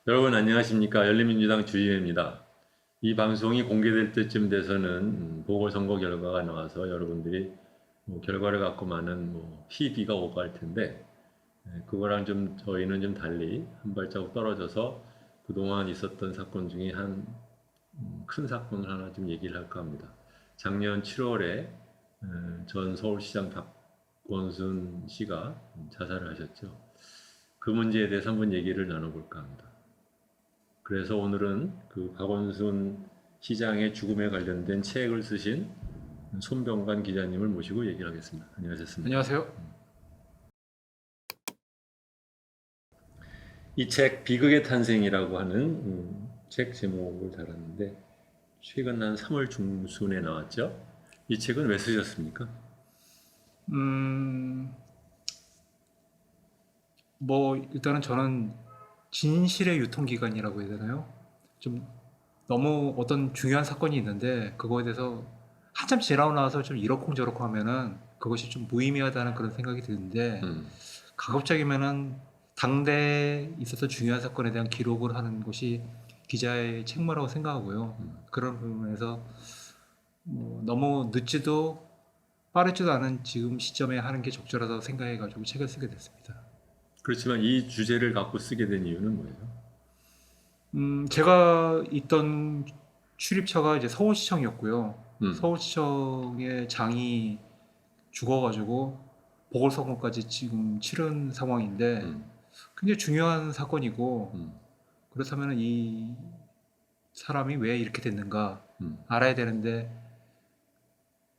여러분 안녕하십니까? 열린민주당 주진우입니다. 이 방송이 공개될 때쯤 돼서는 보궐선거 결과가 나와서 여러분들이 결과를 갖고 많은 희비가 오고 할 텐데, 그거랑 좀 저희는 좀 달리 한 발자국 떨어져서 그동안 있었던 사건 중에 한 큰 사건을 하나 좀 얘기를 할까 합니다. 작년 7월에 전 서울시장 박원순 씨가 자살을 하셨죠. 그 문제에 대해서 한번 얘기를 나눠볼까 합니다. 그래서 오늘은 그 박원순 시장의 죽음에 관련된 책을 쓰신 손병관 기자님을 모시고 얘기를 하겠습니다. 안녕하셨습니까? 안녕하세요. 이 책 비극의 탄생이라고 하는 책 제목을 달았는데 최근 한 3월 중순에 나왔죠. 이 책은 왜 쓰셨습니까? 음, 일단은 저는 진실의 유통기간이라고 해야 되나요? 좀 너무 어떤 중요한 사건이 있는데 그거에 대해서 한참 지나고 나서 좀 이러쿵저러쿵 하면은 그것이 좀 무의미하다는 그런 생각이 드는데 음, 가급적이면은 당대에 있어서 중요한 사건에 대한 기록을 하는 것이 기자의 책무라고 생각하고요. 그런 부분에서 너무 늦지도 빠르지도 않은 지금 시점에 하는 게 적절하다고 생각해가지고 책을 쓰게 됐습니다. 그렇지만 이 주제를 갖고 쓰게 된 이유는 뭐예요? 제가 있던 출입처가 이제 서울시청이었고요. 음, 서울시청의 장이 죽어가지고 보궐선거까지 지금 치른 상황인데 음, 굉장히 중요한 사건이고 음, 그렇다면 이 사람이 왜 이렇게 됐는가 음, 알아야 되는데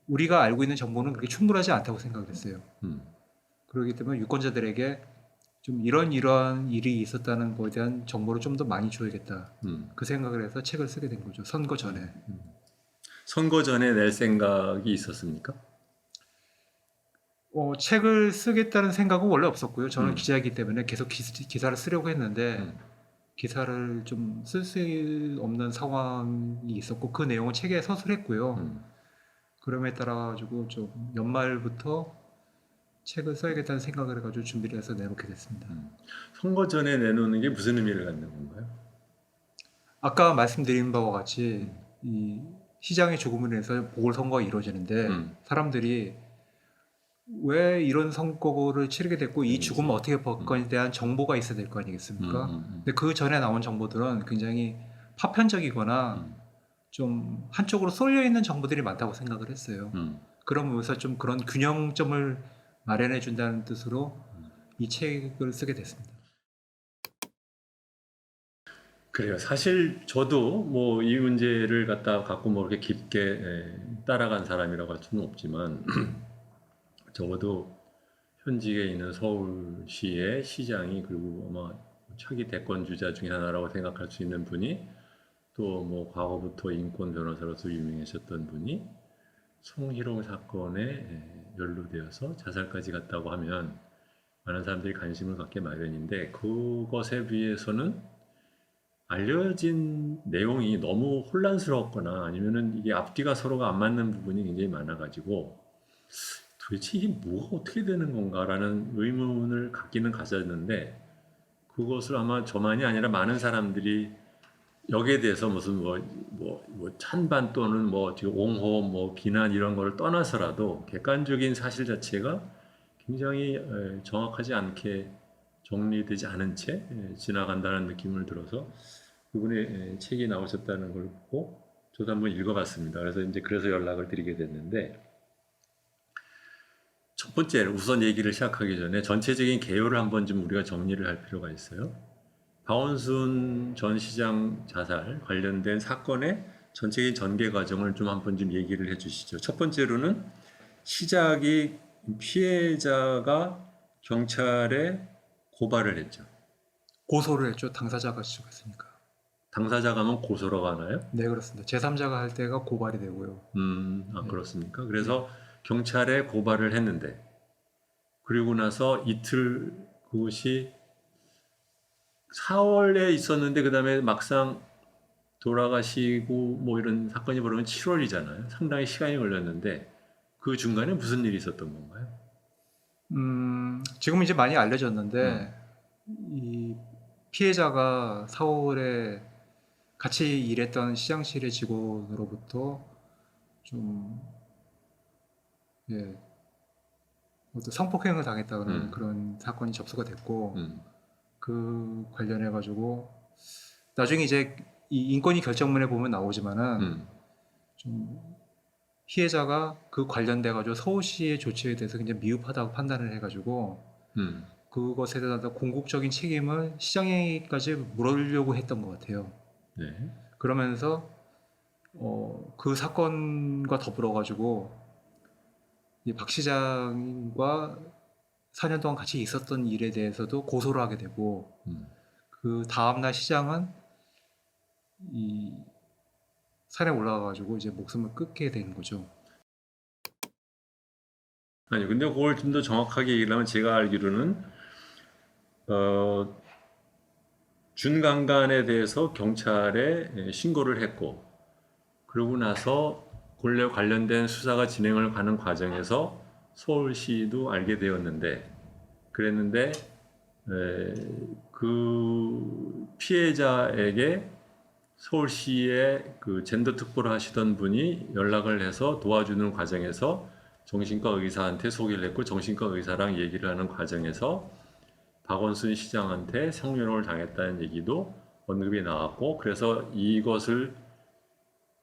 우리가 알고 있는 정보는 그렇게 충분하지 않다고 생각을 했어요. 음, 그렇기 때문에 유권자들에게 좀 이러한 일이 있었다는 거에 대한 정보를 좀 더 많이 줘야겠다. 음. 그 생각을 해서 책을 쓰게 된 거죠. 선거 전에. 선거 전에 낼 생각이 있었습니까? 책을 쓰겠다는 생각은 원래 없었고요. 저는 음, 기자이기 때문에 계속 기사를 쓰려고 했는데 음, 기사를 좀 쓸 수 없는 상황이 있었고 그 내용을 책에 서술했고요. 음. 그럼에 따라 가지고 좀 연말부터 책을 써야겠다는 생각을 해가지고 준비를 해서 내놓게 됐습니다. 선거 전에 내놓는 게 무슨 의미를 갖는 건가요? 아까 말씀드린 바와 같이 이 시장의 죽음으로 인해서 보궐선거가 이루어지는데 음, 사람들이 왜 이런 선거를 치르게 됐고 이 죽음을 그러면서, 어떻게 바꿔에 대한 정보가 있어야 될 거 아니겠습니까? 근데 그 전에 나온 정보들은 굉장히 파편적이거나 음, 좀 한쪽으로 쏠려 있는 정보들이 많다고 생각을 했어요. 음. 그런 면에서 좀 그런 균형점을 마련해 준다는 뜻으로 이 책을 쓰게 됐습니다. 그래요. 사실 저도 뭐 이 문제를 갖고 뭐 이렇게 깊게 따라간 사람이라고 할 수는 없지만 적어도 현직에 있는 서울시의 시장이 그리고 아마 차기 대권 주자 중에 하나라고 생각할 수 있는 분이 또 뭐 과거부터 인권 변호사로서 유명하셨던 분이 송희롱 사건에 연루되어서 자살까지 갔다고 하면 많은 사람들이 관심을 갖게 마련인데 그것에 비해서는 알려진 내용이 너무 혼란스러웠거나 아니면은 이게 앞뒤가 서로가 안 맞는 부분이 굉장히 많아가지고 도대체 이게 뭐가 어떻게 되는 건가라는 의문을 갖기는 가졌는데 그것을 아마 저만이 아니라 많은 사람들이 여기에 대해서 무슨 찬반 또는 뭐 지금 옹호 뭐 비난 이런 거를 떠나서라도 객관적인 사실 자체가 굉장히 정확하지 않게 정리되지 않은 채 지나간다는 느낌을 들어서 그분의 책이 나오셨다는 걸 보고 저도 한번 읽어봤습니다. 그래서 연락을 드리게 됐는데 첫 번째 우선 얘기를 시작하기 전에 전체적인 개요를 한번 좀 우리가 정리를 할 필요가 있어요. 박원순 전 시장 자살 관련된 사건의 전체적인 전개 과정을 좀 한번 좀 얘기를 해주시죠. 첫 번째로는 시작이 피해자가 경찰에 고발을 했죠. 고소를 했죠. 당사자가 지적했으니까. 당사자가 하면 고소로 가나요? 네, 그렇습니다. 제3자가 할 때가 고발이 되고요. 네, 그렇습니까? 네. 그래서 경찰에 고발을 했는데, 그리고 나서 이틀, 그것이 4월에 있었는데, 그 다음에 막상 돌아가시고, 뭐 이런 사건이 벌어지면 7월이잖아요. 상당히 시간이 걸렸는데, 그 중간에 무슨 일이 있었던 건가요? 지금은 이제 많이 음, 알려졌는데 이 피해자가 4월에 같이 일했던 시장실의 직원으로부터 좀 예, 어떤 성폭행을 당했다는 그런 사건이 접수가 됐고 그 관련해 가지고 나중에 이제 이 인권위 결정문에 보면 나오지만은 좀 피해자가 그 관련돼 가지고 서울시의 조치에 대해서 굉장히 미흡하다고 판단을 해 가지고 그것에 대한 궁극적인 책임을 시장에게까지 물으려고 했던 것 같아요. 네. 그러면서 그 사건과 더불어 가지고 박 시장과 4년 동안 같이 있었던 일에 대해서도 고소를 하게 되고 그 다음날 시장은 이 산에 올라가 가지고 이제 목숨을 끊게 되는 거죠. 아니, 근데 그걸 좀 더 정확하게 얘기를 하면 제가 알기로는 준강간에 대해서 경찰에 신고를 했고, 그러고 나서 본래 관련된 수사가 진행을 가는 과정에서 서울시도 알게 되었는데, 그랬는데 그 피해자에게 서울시의 그 젠더 특보를 하시던 분이 연락을 해서 도와주는 과정에서 정신과 의사한테 소개를 했고, 정신과 의사랑 얘기를 하는 과정에서 박원순 시장한테 성희롱을 당했다는 얘기도 언급이 나왔고, 그래서 이것을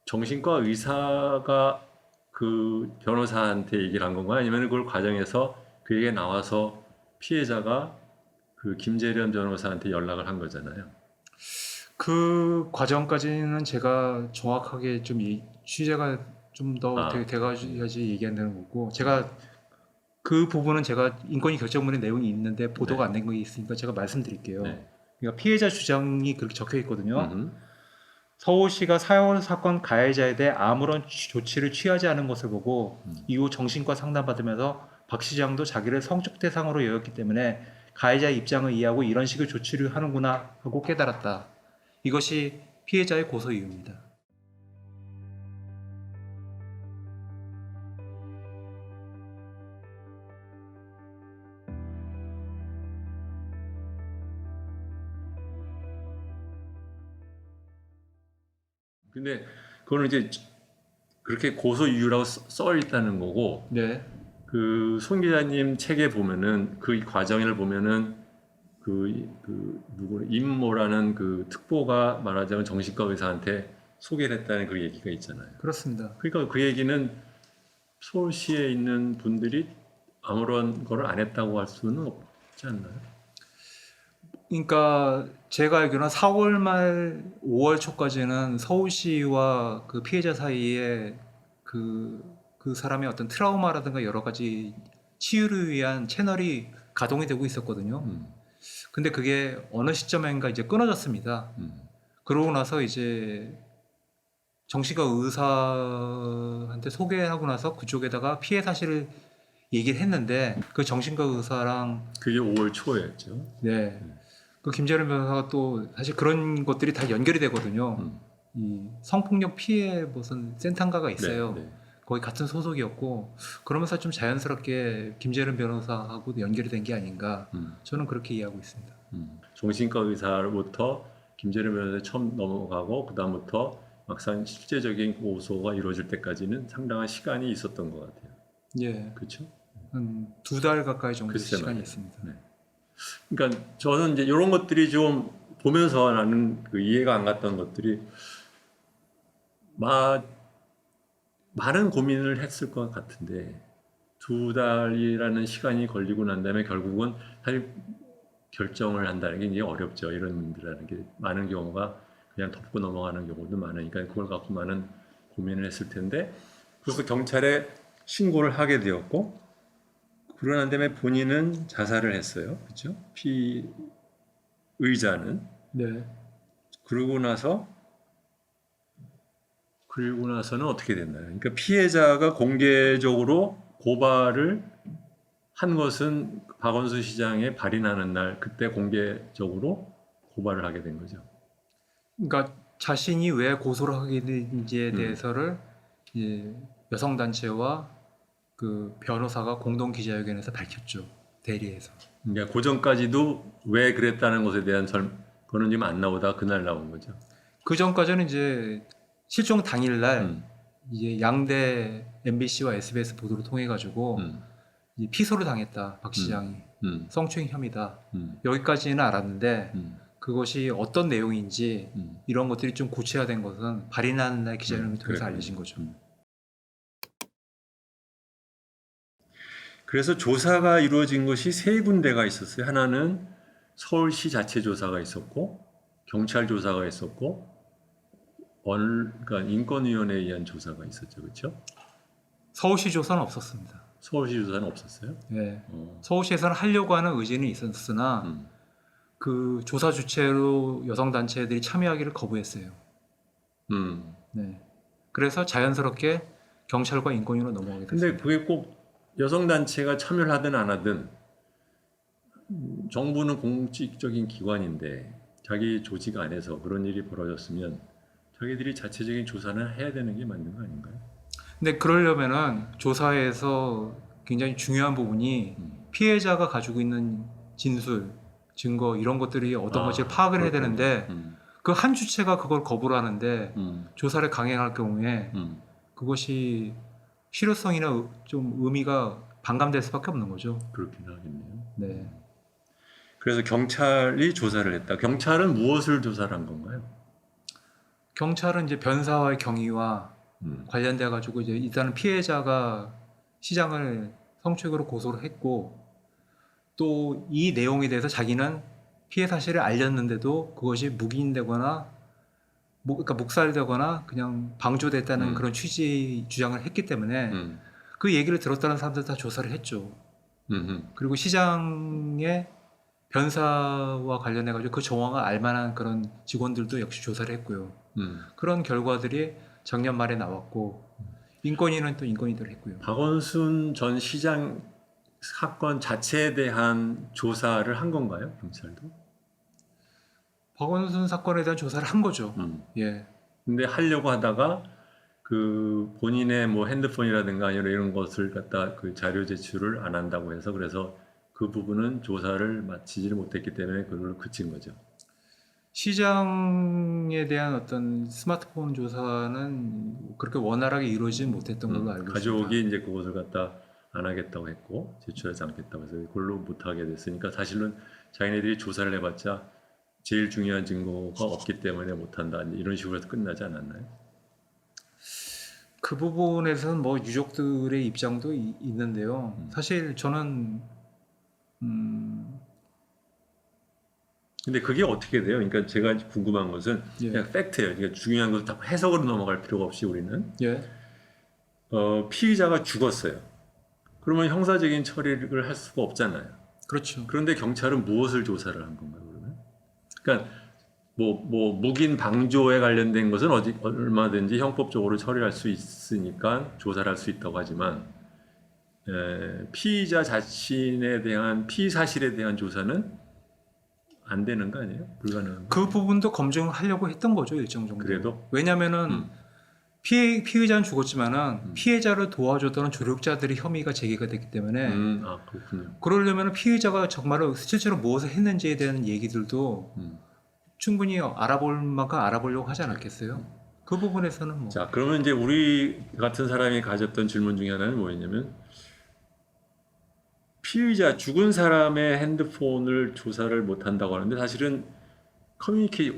정신과 의사가 그 변호사한테 얘기를 한 건가, 아니면 그걸 과정에서 그에게 나와서 피해자가 그 김재련 변호사한테 연락을 한 거잖아요. 그 과정까지는 제가 정확하게 좀 취재가 좀 더 돼가야지 얘기한다는 거고, 제가 그 부분은 제가 인권위 결정문에 내용이 있는데 보도가 안 된 거 있으니까 제가 말씀드릴게요. 네. 그러니까 피해자 주장이 그렇게 적혀 있거든요. 서울시가 4월 사건 가해자에 대해 아무런 조치를 취하지 않은 것을 보고 이후 정신과 상담받으면서 박 시장도 자기를 성적 대상으로 여겼기 때문에 가해자의 입장을 이해하고 이런 식의 조치를 하는구나 하고 깨달았다. 이것이 피해자의 고소 이유입니다. 근데 그거는 이제 그렇게 고소 이유라고 써 있다는 거고, 네. 그 손 기자님 책에 보면은 그 과정을 보면은 누구 임모라는 그 특보가 말하자면 정신과 의사한테 소개를 했다는 그 얘기가 있잖아요. 그렇습니다. 그러니까 그 얘기는 서울시에 있는 분들이 아무런 거를 안 했다고 할 수는 없지 않나요? 그러니까 제가 알기로는 4월 말 5월 초까지는 서울시와 그 피해자 사이에 그 사람의 어떤 트라우마라든가 여러 가지 치유를 위한 채널이 가동이 되고 있었거든요. 근데 그게 어느 시점인가 이제 끊어졌습니다. 그러고 나서 이제 정신과 의사한테 소개하고 나서 그쪽에다가 피해 사실을 얘기를 했는데 그 정신과 의사랑 그게 5월 초였죠. 네. 그 김재련 변호사가 또 사실 그런 것들이 다 연결이 되거든요. 이 성폭력 피해 무슨 센터인가가 있어요. 네, 네. 거기 같은 소속이었고 그러면서 좀 자연스럽게 김재련 변호사하고 연결이 된 게 아닌가 저는 그렇게 이해하고 있습니다. 정신과 의사로부터 김재련 변호사에 처음 넘어가고 그 다음부터 막상 실제적인 고소가 이루어질 때까지는 상당한 시간이 있었던 것 같아요. 예, 그렇죠? 한 2달 가까이 정도 글쎄 시간이 말이에요. 있습니다. 네. 그러니까 저는 이제 이런 것들이 좀 보면서 나는 그 이해가 안 갔던 것들이 많은 고민을 했을 것 같은데 2달이라는 시간이 걸리고 난 다음에 결국은 사실 결정을 한다는 게 이제 어렵죠. 이런 문제라는 게 많은 경우가 그냥 덮고 넘어가는 경우도 많으니까 그걸 갖고 많은 고민을 했을 텐데 그래서 경찰에 신고를 하게 되었고 그러난 다음에 본인은 자살을 했어요. 그렇죠? 피의자는. 네. 그러고 나서는 어떻게 됐나요? 그러니까 피해자가 공개적으로 고발을 한 것은 박원순 시장의 발인하는 날 그때 공개적으로 고발을 하게 된 거죠. 그러니까 자신이 왜 고소를 하게 된지에 대해서를 이제 여성단체와 그 변호사가 공동 기자회견에서 밝혔죠. 대리에서. 그러니까 그 전까지도 왜 그랬다는 것에 대한 그거는 지금 안 나오다 그날 나온 거죠. 그 전까지는 이제 실종 당일날 음, 이제 양대 MBC와 SBS 보도를 통해 가지고 음, 피소를 당했다 박 시장이 음, 성추행 혐의다 음, 여기까지는 알았는데 음, 그것이 어떤 내용인지 음. 이런 것들이 좀 구체화된 것은 발인하는 날 기자회견을 통해서 그랬군요. 알려진 거죠. 그래서 조사가 이루어진 것이 세 군데가 있었어요. 하나는 서울시 자체 조사가 있었고, 경찰 조사가 있었고, 그러니까 인권위원회에 의한 조사가 있었죠, 그렇죠? 서울시 조사는 없었습니다. 서울시 조사는 없었어요. 예. 어, 서울시에서는 하려고 하는 의지는 있었으나 음, 그 조사 주체로 여성 단체들이 참여하기를 거부했어요. 음. 네. 그래서 자연스럽게 경찰과 인권위로 넘어가게 근데 됐습니다. 그게 꼭 여성 단체가 참여를 하든 안 하든 정부는 공직적인 기관인데 자기 조직 안에서 그런 일이 벌어졌으면 자기들이 자체적인 조사는 해야 되는 게 맞는 거 아닌가요? 근데 그러려면은 조사에서 굉장히 중요한 부분이 음. 피해자가 가지고 있는 진술, 증거 이런 것들이 어떤 건지 아, 파악을 해야 그렇군요. 되는데 그 한 주체가 그걸 거부를 하는데 음, 조사를 강행할 경우에 음. 그것이 실효성이나 좀 의미가 반감될 수밖에 없는 거죠. 그렇긴 하겠네요. 네. 그래서 경찰이 조사를 했다. 경찰은 무엇을 조사를 한 건가요? 경찰은 이제 변사와의 경위와 음, 관련돼 가지고 이제 일단은 피해자가 시장을 성추행으로 고소를 했고 또 이 내용에 대해서 자기는 피해 사실을 알렸는데도 그것이 묵인되거나 그러니까 묵살되거나 그냥 방조됐다는 음. 그런 취지의 주장을 했기 때문에 음, 그 얘기를 들었다는 사람들 다 조사를 했죠. 그리고 시장의 변사와 관련해 가지고 그 정황을 알만한 그런 직원들도 역시 조사를 했고요. 그런 결과들이 작년 말에 나왔고 인권위는 또 인권위대로 했고요. 박원순 전 시장 사건 자체에 대한 조사를 한 건가요? 경찰도? 박원순 사건에 대한 조사를 한 거죠. 음. 예. 근데 하려고 하다가 그 본인의 뭐 핸드폰이라든가 아니면 이런 것을 갖다 그 자료 제출을 안 한다고 해서 그래서 그 부분은 조사를 마치지를 못했기 때문에 그걸 그친 거죠. 시장에 대한 어떤 스마트폰 조사는 그렇게 원활하게 이루어지지 못했던 걸로 알고 가족이 있습니다. 이제 그것을 갖다 안 하겠다고 했고 제출하지 않겠다고 해서 그걸로 못 하게 됐으니까 사실은 자기네들이 조사를 해봤자 제일 중요한 증거가 없기 때문에 못 한다 이런 식으로 해서 끝나지 않았나요? 그 부분에서는 뭐 유족들의 입장도 있는데요. 사실 저는 근데 그게 어떻게 돼요? 그러니까 제가 궁금한 것은 예. 그냥 팩트예요. 그러니까 중요한 것을 다 해석으로 넘어갈 필요가 없이 우리는 예. 피의자가 죽었어요. 그러면 형사적인 처리를 할 수가 없잖아요. 그렇죠. 그런데 경찰은 무엇을 조사를 한 건가요, 그러면? 그러니까 뭐 묵인 방조에 관련된 것은 얼마든지 형법적으로 처리할 수 있으니까 조사를 할 수 있다고 하지만 피의자 자신에 대한 피의 사실에 대한 조사는 안 되는 거 아니에요? 불가능한 거. 그 부분도 검증하려고 했던 거죠, 일정 정도. 그래도? 왜냐면은 피해자는 죽었지만은 피해자를 도와줬던 조력자들의 혐의가 제기가 됐기 때문에 그렇군요. 그러려면 피해자가 정말로 실제로 무엇을 했는지에 대한 얘기들도 충분히 알아볼 만큼 알아보려고 하지 않았겠어요? 그 부분에서는 뭐 자, 그러면 이제 우리 같은 사람이 가졌던 질문 중에 하나는 뭐였냐면 피의자 죽은 사람의 핸드폰을 조사를 못 한다고 하는데 사실은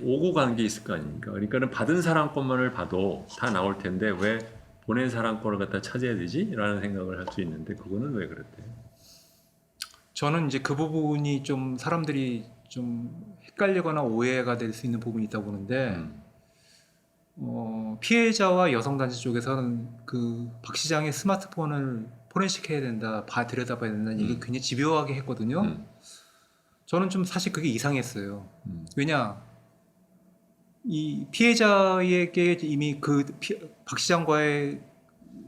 오고 간 게 있을 거 아닙니까? 그러니까는 받은 사람 것만을 봐도 다 나올 텐데 왜 보낸 사람 거를 갖다 찾아야 되지? 라는 생각을 할 수 있는데 그거는 왜 그랬대요? 저는 이제 그 부분이 좀 사람들이 좀 헷갈리거나 오해가 될 수 있는 부분이 있다고 보는데 피해자와 여성단체 쪽에서는 그 박 시장의 스마트폰을 포렌식해야 된다, 들여다봐야 된다는 얘기 굉장히 집요하게 했거든요. 저는 좀 사실 그게 이상했어요. 왜냐, 이 피해자에게 이미 박 시장과의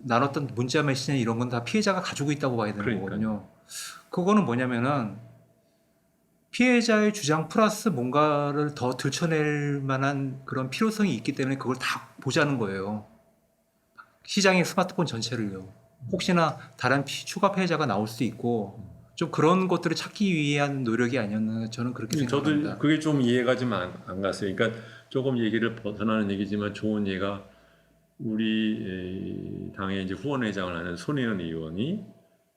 나눴던 문자 메시지나 이런 건 다 피해자가 가지고 있다고 봐야 되는 그러니까요. 거거든요. 그거는 뭐냐면은 피해자의 주장 플러스 뭔가를 더 들춰낼 만한 그런 필요성이 있기 때문에 그걸 다 보자는 거예요. 시장의 스마트폰 전체를요. 혹시나 다른 추가 피해자가 나올 수도 있고 좀 그런 것들을 찾기 위한 노력이 아니었나 저는 그렇게 생각합니다. 저도 그게 좀 이해가 좀 안 갔어요. 그러니까 조금 얘기를 벗어나는 얘기지만 좋은 예가 우리 당의 이제 후원회장을 하는 손혜원 의원이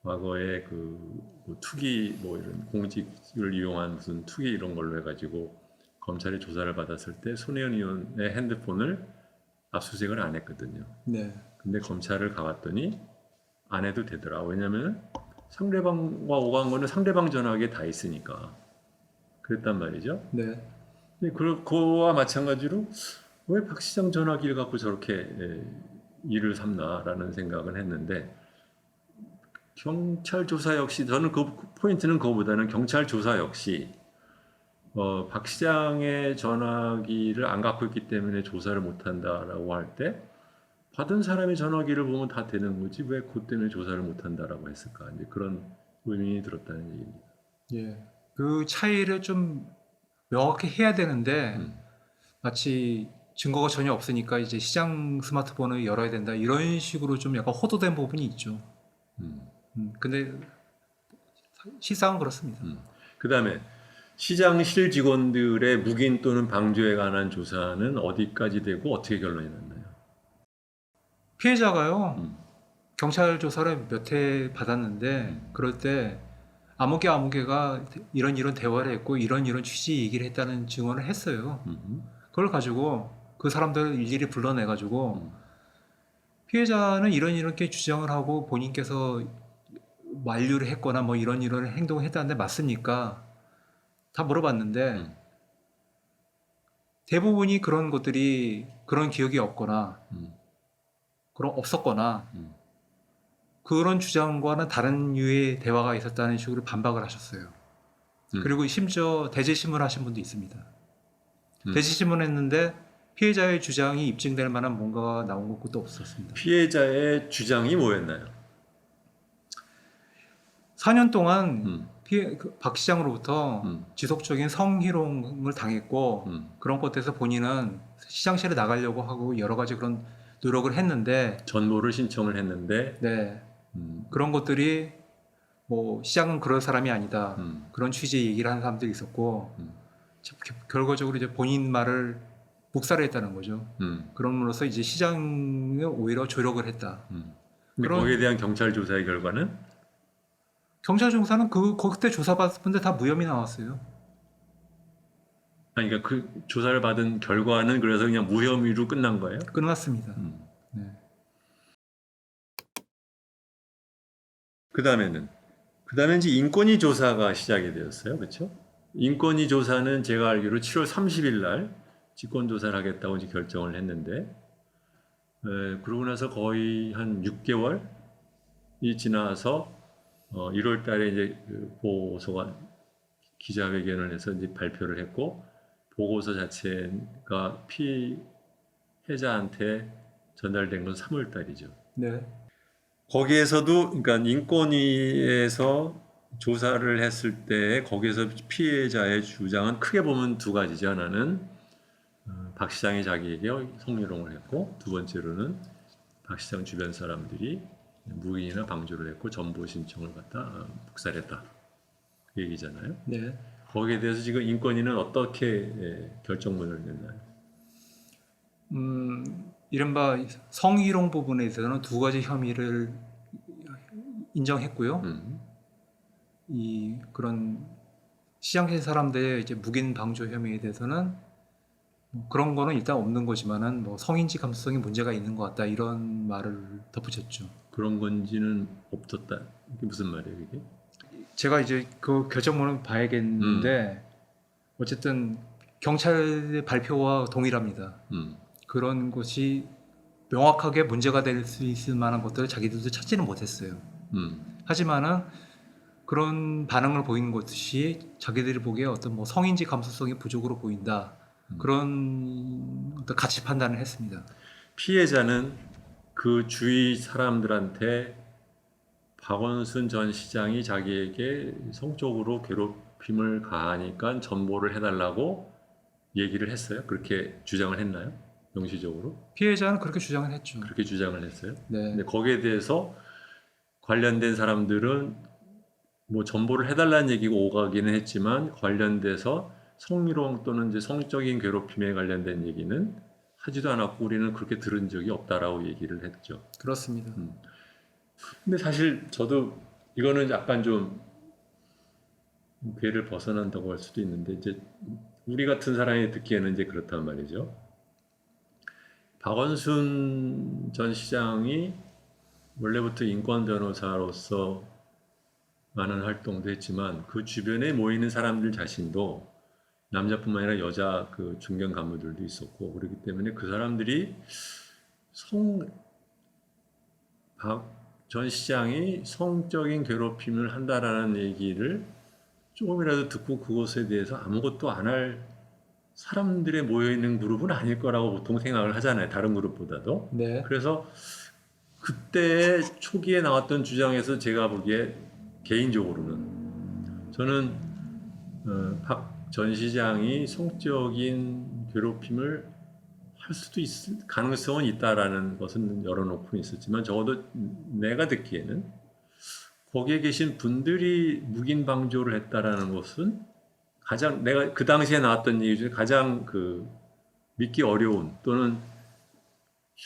과거에 그뭐 투기 뭐 이런 공직을 이용한 무슨 투기 이런 걸로 해가지고 검찰의 조사를 받았을 때 손혜원 의원의 핸드폰을 압수수색을 안 했거든요. 네, 근데 검찰을 가봤더니 안 해도 되더라. 왜냐면 상대방과 오간 거는 상대방 전화기에 다 있으니까. 그랬단 말이죠. 네, 근데 그거와 마찬가지로 왜 박 시장 전화기를 갖고 저렇게 일을 삼나라는 생각은 했는데 경찰 조사 역시 저는 그 포인트는 그거보다는 경찰 조사 역시 박 시장의 전화기를 안 갖고 있기 때문에 조사를 못한다라고 할 때 받은 사람의 전화기를 보면 다 되는 거지 왜 그것 때문에 조사를 못한다라고 했을까 이제 그런 의문이 들었다는 얘기입니다. 예. 그 차이를 좀 명확히 해야 되는데 음. 마치 증거가 전혀 없으니까 이제 시장 스마트폰을 열어야 된다 이런 식으로 좀 약간 호도된 부분이 있죠. 음. 근데 실상은 그렇습니다. 그다음에 시장실 직원들의 묵인 또는 방조에 관한 조사는 어디까지 되고 어떻게 결론이 났나요? 피해자가요 음. 경찰 조사를 몇 회 받았는데 그럴 때 아무개가 이런 대화를 했고 이런 취지 얘기를 했다는 증언을 했어요. 그걸 가지고 그 사람들 일일이 불러내가지고 피해자는 이렇게 주장을 하고 본인께서 만류를 했거나 뭐 이런 행동을 했다는데 맞습니까? 다 물어봤는데 대부분이 그런 것들이 그런 기억이 없거나 그런 없었거나 그런 주장과는 다른 유의 대화가 있었다는 식으로 반박을 하셨어요. 그리고 심지어 대질신문을 하신 분도 있습니다. 대질신문을 했는데 피해자의 주장이 입증될 만한 뭔가가 나온 것도 없었습니다. 피해자의 주장이 뭐였나요? 4년 동안 박 시장으로부터 지속적인 성희롱을 당했고 그런 것에서 본인은 시장실에 나가려고 하고 여러 가지 그런 노력을 했는데 전모를 신청을 했는데 네, 그런 것들이 뭐 시장은 그럴 사람이 아니다 그런 취지의 얘기를 하는 사람들이 있었고 결과적으로 이제 본인 말을 묵살했다는 거죠. 그럼으로써 이제 시장을 오히려 조력을 했다. 근데 거기에 대한 경찰 조사의 결과는 경찰 조사는 그때 조사받았을 때 다 무혐의 나왔어요. 아니 그러니까 그 조사를 받은 결과는 그래서 그냥 무혐의로 끝난 거예요? 끝났습니다. 네. 그다음에 이제 인권위 조사가 시작이 되었어요. 그렇죠? 인권위 조사는 제가 알기로 7월 30일 날 직권 조사를 하겠다고 이제 결정을 했는데 그러고 나서 거의 한 6개월이 지나서 1월 달에 이제 그 보고서가 기자회견을 해서 이제 발표를 했고 보고서 자체가 피해자한테 전달된 건 3월 달이죠. 네. 거기에서도 그러니까 인권위에서 조사를 했을 때 거기에서 피해자의 주장은 크게 보면 두 가지죠. 하나는 박 시장이 자기에게 성희롱을 했고 두 번째로는 박 시장 주변 사람들이 묵인이나 방조를 했고 전보 신청을 갖다 묵살했다. 그 얘기잖아요. 네. 거기에 대해서 지금 인권위는 어떻게 결정문을 냈나요? 이른바 성희롱 부분에 있어서는 두 가지 혐의를 인정했고요. 이 그런 시장실 사람들의 이제 묵인 방조 혐의에 대해서는 뭐 그런 거는 일단 없는 거지만은 뭐 성인지 감수성이 문제가 있는 것 같다 이런 말을 덧붙였죠. 그런 건지는 없었다. 이게 무슨 말이에요, 이게? 제가 이제 그 결정문을 봐야겠는데 어쨌든 경찰의 발표와 동일합니다. 그런 것이 명확하게 문제가 될 수 있을 만한 것들을 자기들도 찾지는 못했어요. 하지만은 그런 반응을 보이는 것이 자기들이 보기에 어떤 뭐 성인지 감수성이 부족으로 보인다. 그런 어떤 가치 판단을 했습니다. 피해자는 그 주위 사람들한테 박원순 전 시장이 자기에게 성적으로 괴롭힘을 가하니까 전보를 해달라고 얘기를 했어요. 그렇게 주장을 했나요? 명시적으로? 피해자는 그렇게 주장을 했죠. 그렇게 주장을 했어요. 네. 근데 거기에 대해서 관련된 사람들은 뭐 전보를 해달라는 얘기가 오가기는 했지만 관련돼서 성희롱 또는 이제 성적인 괴롭힘에 관련된 얘기는 하지도 않았고 우리는 그렇게 들은 적이 없다라고 얘기를 했죠. 그렇습니다. 근데 사실 저도 이거는 약간 좀 궤를 벗어난다고 할 수도 있는데 이제 우리 같은 사람이 듣기에는 이제 그렇단 말이죠. 박원순 전 시장이 원래부터 인권 변호사로서 많은 활동도 했지만 그 주변에 모이는 사람들 자신도 남자뿐만 아니라 여자 그 중견 간부들도 있었고 그렇기 때문에 그 사람들이 박 전 시장이 성적인 괴롭힘을 한다라는 얘기를 조금이라도 듣고 그것에 대해서 아무것도 안 할 사람들의 모여있는 그룹은 아닐 거라고 보통 생각을 하잖아요. 다른 그룹보다도. 네. 그래서 그때 초기에 나왔던 주장에서 제가 보기에 개인적으로는 저는 박 전 시장이 성적인 괴롭힘을 할 수도 있을 가능성은 있다라는 것은 열어놓고 있었지만 적어도 내가 듣기에는 거기에 계신 분들이 묵인방조를 했다라는 것은 가장 내가 그 당시에 나왔던 얘기 중에 가장 그 믿기 어려운 또는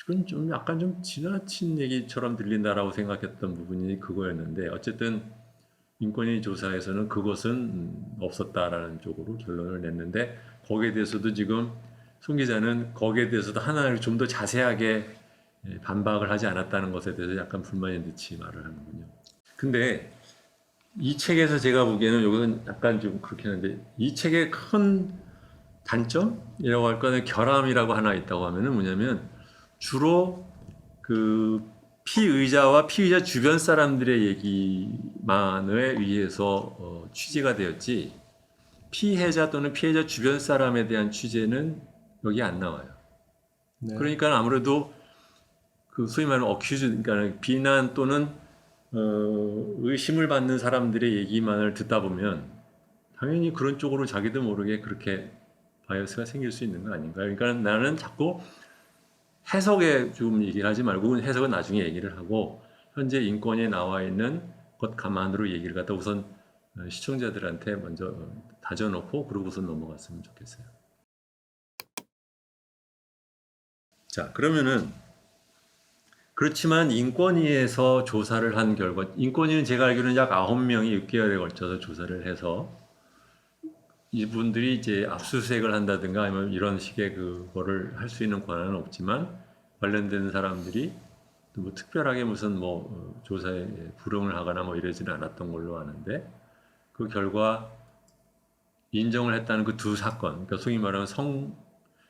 이건 좀 약간 좀 지나친 얘기처럼 들린다라고 생각했던 부분이 그거였는데 어쨌든 인권위 조사에서는 그것은 없었다라는 쪽으로 결론을 냈는데 거기에 대해서도 지금 송 기자는 거기에 대해서도 하나를 좀 더 자세하게 반박을 하지 않았다는 것에 대해서 약간 불만이 듯이 말을 하는군요. 근데 이 책에서 제가 보기에는 이건 약간 좀 그렇긴 한데 이 책의 큰 단점이라고 할까는 결함이라고 하나 있다고 하면은 뭐냐면 주로 그 피의자와 피의자 주변 사람들의 얘기만에 의해서 취재가 되었지 피해자 또는 피해자 주변 사람에 대한 취재는 여기 안 나와요. 네. 그러니까 아무래도 그 소위 말하는 어큐즈, 그러니까 비난 또는 의심을 받는 사람들의 얘기만을 듣다 보면 당연히 그런 쪽으로 자기도 모르게 그렇게 바이어스가 생길 수 있는 거 아닌가. 그러니까 나는 자꾸 해석에 좀 얘기를 하지 말고 해석은 나중에 얘기를 하고 현재 인권에 나와 있는 것 가만으로 얘기를 갖다 우선 시청자들한테 먼저 다져놓고 그러고서 넘어갔으면 좋겠어요. 자, 그러면은 그렇지만 인권위에서 조사를 한 결과 인권위는 제가 알기로는 약 9명이 6개월에 걸쳐서 조사를 해서 이분들이 이제 압수수색을 한다든가 아니면 이런 식의 그거를 할 수 있는 권한은 없지만 관련된 사람들이 뭐 특별하게 무슨 뭐 조사에 불응을 하거나 뭐 이러지는 않았던 걸로 아는데 그 결과 인정을 했다는 그 두 사건, 그러니까 소위 말하면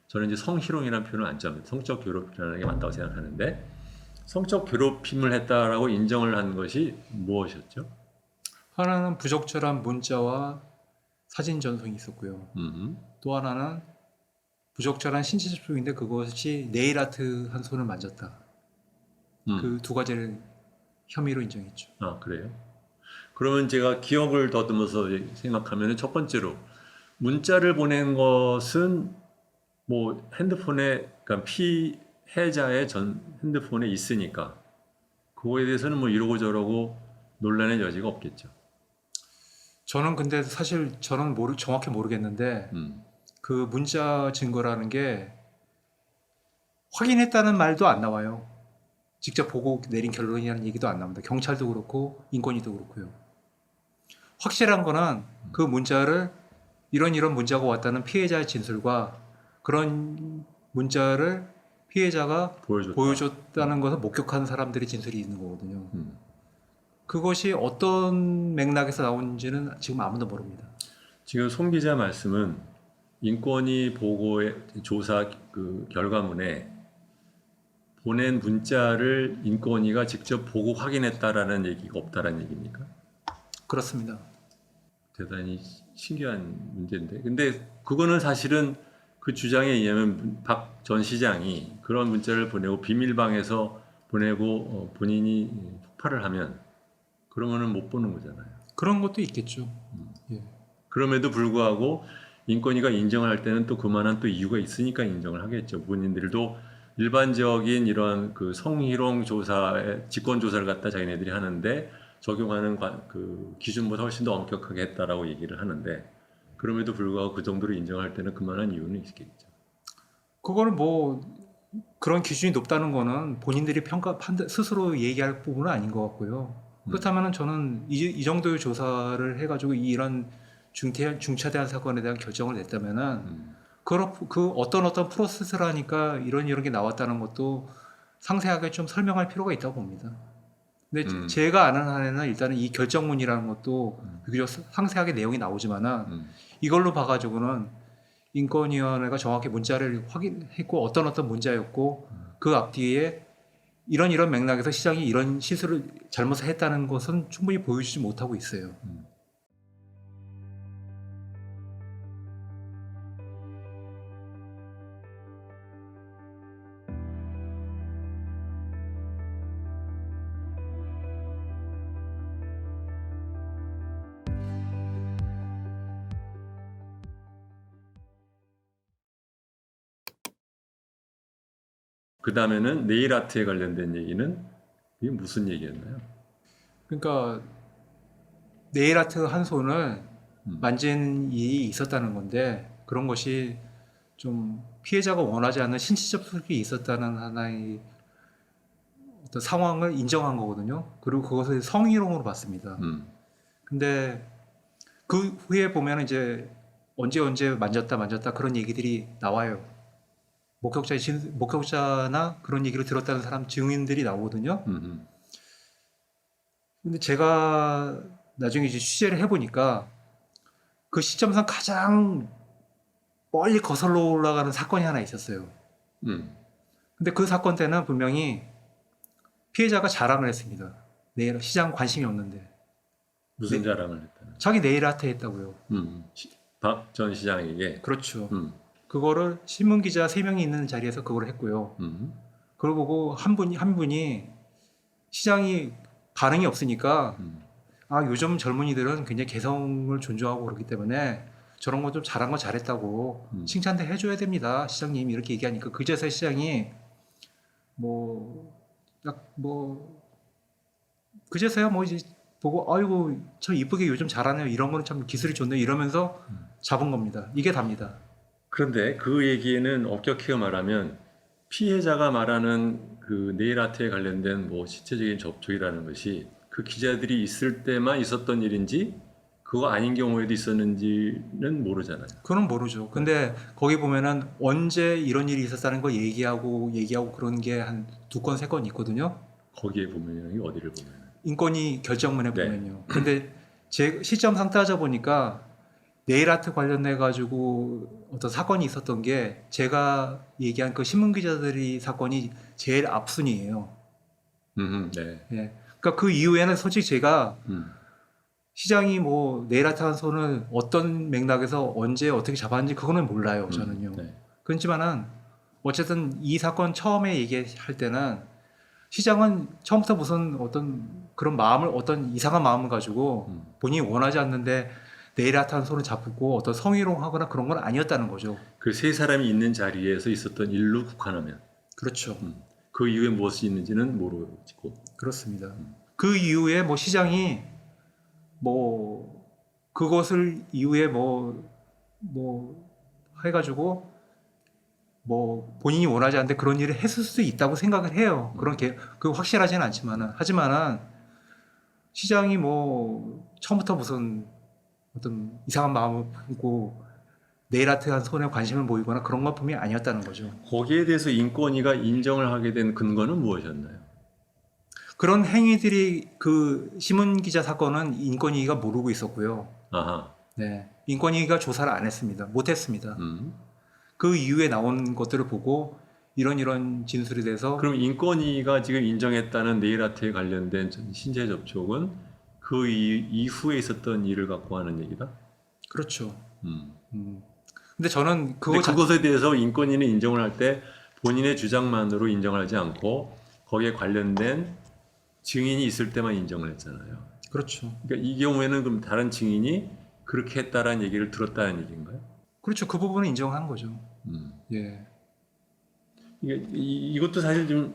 저는 이제 성희롱이라는 표현을 안 씁니다. 성적 괴롭힘이라는 게 맞다고 생각하는데 성적 괴롭힘을 했다라고 인정을 한 것이 무엇이었죠? 하나는 부적절한 문자와 사진 전송이 있었고요. 또 하나는 부적절한 신체 접촉인데 그것이 네일 아트 한 손을 만졌다. 그 두 가지를 혐의로 인정했죠. 아, 그래요? 그러면 제가 기억을 더듬어서 생각하면 첫 번째로 문자를 보낸 것은 뭐 핸드폰에 그러니까 피해자의 전 핸드폰에 있으니까 그거에 대해서는 뭐 이러고 저러고 논란의 여지가 없겠죠. 저는 근데 사실 저는 정확히 모르겠는데 그 문자 증거라는 게 확인했다는 말도 안 나와요. 직접 보고 내린 결론이라는 얘기도 안 나옵니다. 경찰도 그렇고 인권위도 그렇고요. 확실한 거는 그 문자를 이런 문자가 왔다는 피해자의 진술과 그런 문자를 피해자가 보여줬다는 것을 목격한 사람들의 진술이 있는 거거든요. 그것이 어떤 맥락에서 나오는지는 지금 아무도 모릅니다. 지금 송 기자 말씀은 인권위 보고의 조사 그 결과문에 보낸 문자를 인권위가 직접 보고 확인했다라는 얘기가 없다라는 얘기입니까? 그렇습니다. 대단히 신기한 문제인데. 근데 그거는 사실은 그 주장에 의하면 박 전 시장이 그런 문자를 보내고 비밀방에서 보내고 본인이 폭발을 하면 그러면은 못 보는 거잖아요. 그런 것도 있겠죠. 예. 그럼에도 불구하고 인권위가 인정을 할 때는 또 그만한 또 이유가 있으니까 인정을 하겠죠. 본인들도 일반적인 이런 그 성희롱 조사에 직권 조사를 갖다 자기네들이 하는데 적용하는 그 기준보다 훨씬 더 엄격하게 했다라고 얘기를 하는데 그럼에도 불구하고 그 정도로 인정할 때는 그만한 이유는 있겠죠. 그거는 뭐 그런 기준이 높다는 거는 본인들이 스스로 얘기할 부분은 아닌 것 같고요. 그렇다면 저는 이 정도의 조사를 해가지고 이런 중차대한 사건에 대한 결정을 냈다면은 그 어떤 프로세스라니까 이런 게 나왔다는 것도 상세하게 좀 설명할 필요가 있다고 봅니다. 근데 제가 아는 한에는 일단은 이 결정문이라는 것도 비교적 상세하게 내용이 나오지만은 이걸로 봐가지고는 인권위원회가 정확히 문자를 확인했고 어떤 문자였고 그 앞뒤에 이런 맥락에서 시장이 이런 시술을 잘못을 했다는 것은 충분히 보여주지 못하고 있어요. 그 다음에는 네일 아트에 관련된 얘기는 이게 무슨 얘기였나요? 그러니까 네일 아트 한 손을 만진 일이 있었다는 건데 그런 것이 좀 피해자가 원하지 않는 신체 접촉이 있었다는 하나의 어떤 상황을 인정한 거거든요. 그리고 그것을 성희롱으로 봤습니다. 근데 그 후에 보면 이제 언제 만졌다 그런 얘기들이 나와요. 목격자나 그런 얘기를 들었다는 사람 증인들이 나오거든요. 근데 제가 나중에 이제 취재를 해보니까 그 시점상 가장 멀리 거슬러 올라가는 사건이 하나 있었어요. 근데 그 사건 때는 분명히 피해자가 자랑을 했습니다. 네일 시장 관심이 없는데 무슨 자랑을 했다는? 자기 네일 아트 했다고요. 박 전 시장에게. 그렇죠. 그거를 신문 기자 3명이 있는 자리에서 그걸 했고요. 그걸 보고 한 분이 시장이 반응이 없으니까 요즘 젊은이들은 굉장히 개성을 존중하고 그렇기 때문에 저런 거 좀 잘한 거 잘했다고 칭찬도 해줘야 됩니다. 시장님 이렇게 얘기하니까 그제서야 시장이 그제서야 이제 보고 아이고 저 이쁘게 요즘 잘하네요. 이런 거는 참 기술이 좋네요. 이러면서 잡은 겁니다. 이게 답니다. 그런데 그 얘기에는 엄격하게 말하면 피해자가 말하는 그 네일 아트에 관련된 뭐 신체적인 접촉이라는 것이 그 기자들이 있을 때만 있었던 일인지 그거 아닌 경우에도 있었는지는 모르잖아요. 그건 모르죠. 근데 거기 보면은 언제 이런 일이 있었다는 거 얘기하고 그런 게 한 2건, 3건 있거든요. 거기에 보면 어디를 보면 인권위 결정문에 네. 보면요. 근데 제 시점상 따져보니까 네일 아트 관련해 가지고 어떤 사건이 있었던 게 제가 얘기한 그 신문 기자들이 사건이 제일 앞순이에요. 네. 예. 그러니까 그 이후에는 솔직히 제가 시장이 네일 아트 한 손을 어떤 맥락에서 언제 어떻게 잡았는지 그거는 몰라요. 저는요. 네. 그렇지만은 어쨌든 이 사건 처음에 얘기할 때는 시장은 처음부터 무슨 어떤 그런 어떤 이상한 마음을 가지고 본인이 원하지 않는데 네일 아트 한 손을 잡고 어떤 성희롱하거나 그런 건 아니었다는 거죠. 그 세 사람이 있는 자리에서 있었던 일로 국한하면 그렇죠. 그 이후에 무엇이 있는지는 모르고. 그렇습니다. 그 이후에 시장이 그것을 이후에 해가지고 본인이 원하지 않는데 그런 일을 했을 수도 있다고 생각을 해요. 그 확실하지는 하지만은 시장이 처음부터 무슨 어떤 이상한 마음을 품고 네일 아트 한 손에 관심을 보이거나 그런 것 분명히 아니었다는 거죠. 거기에 대해서 인권위가 인정을 하게 된 근거는 무엇이었나요? 그런 행위들이 그 신문 기자 사건은 인권위가 모르고 있었고요. 아하. 네, 인권위가 조사를 안 했습니다. 못했습니다. 그 이후에 나온 것들을 보고 이런 진술에 대해서 그럼 인권위가 지금 인정했다는 네일 아트에 관련된 신체 접촉은 그 이후에 있었던 일을 갖고 하는 얘기다? 그렇죠. 근데 저는 그것에 대해서 인권위는 인정을 할 때 본인의 주장만으로 인정을 하지 않고 거기에 관련된 증인이 있을 때만 인정을 했잖아요. 그렇죠. 그러니까 이 경우에는 그럼 다른 증인이 그렇게 했다라는 얘기를 들었다는 얘기인가요? 그렇죠. 그 부분은 인정한 거죠. 예. 이것도 사실 좀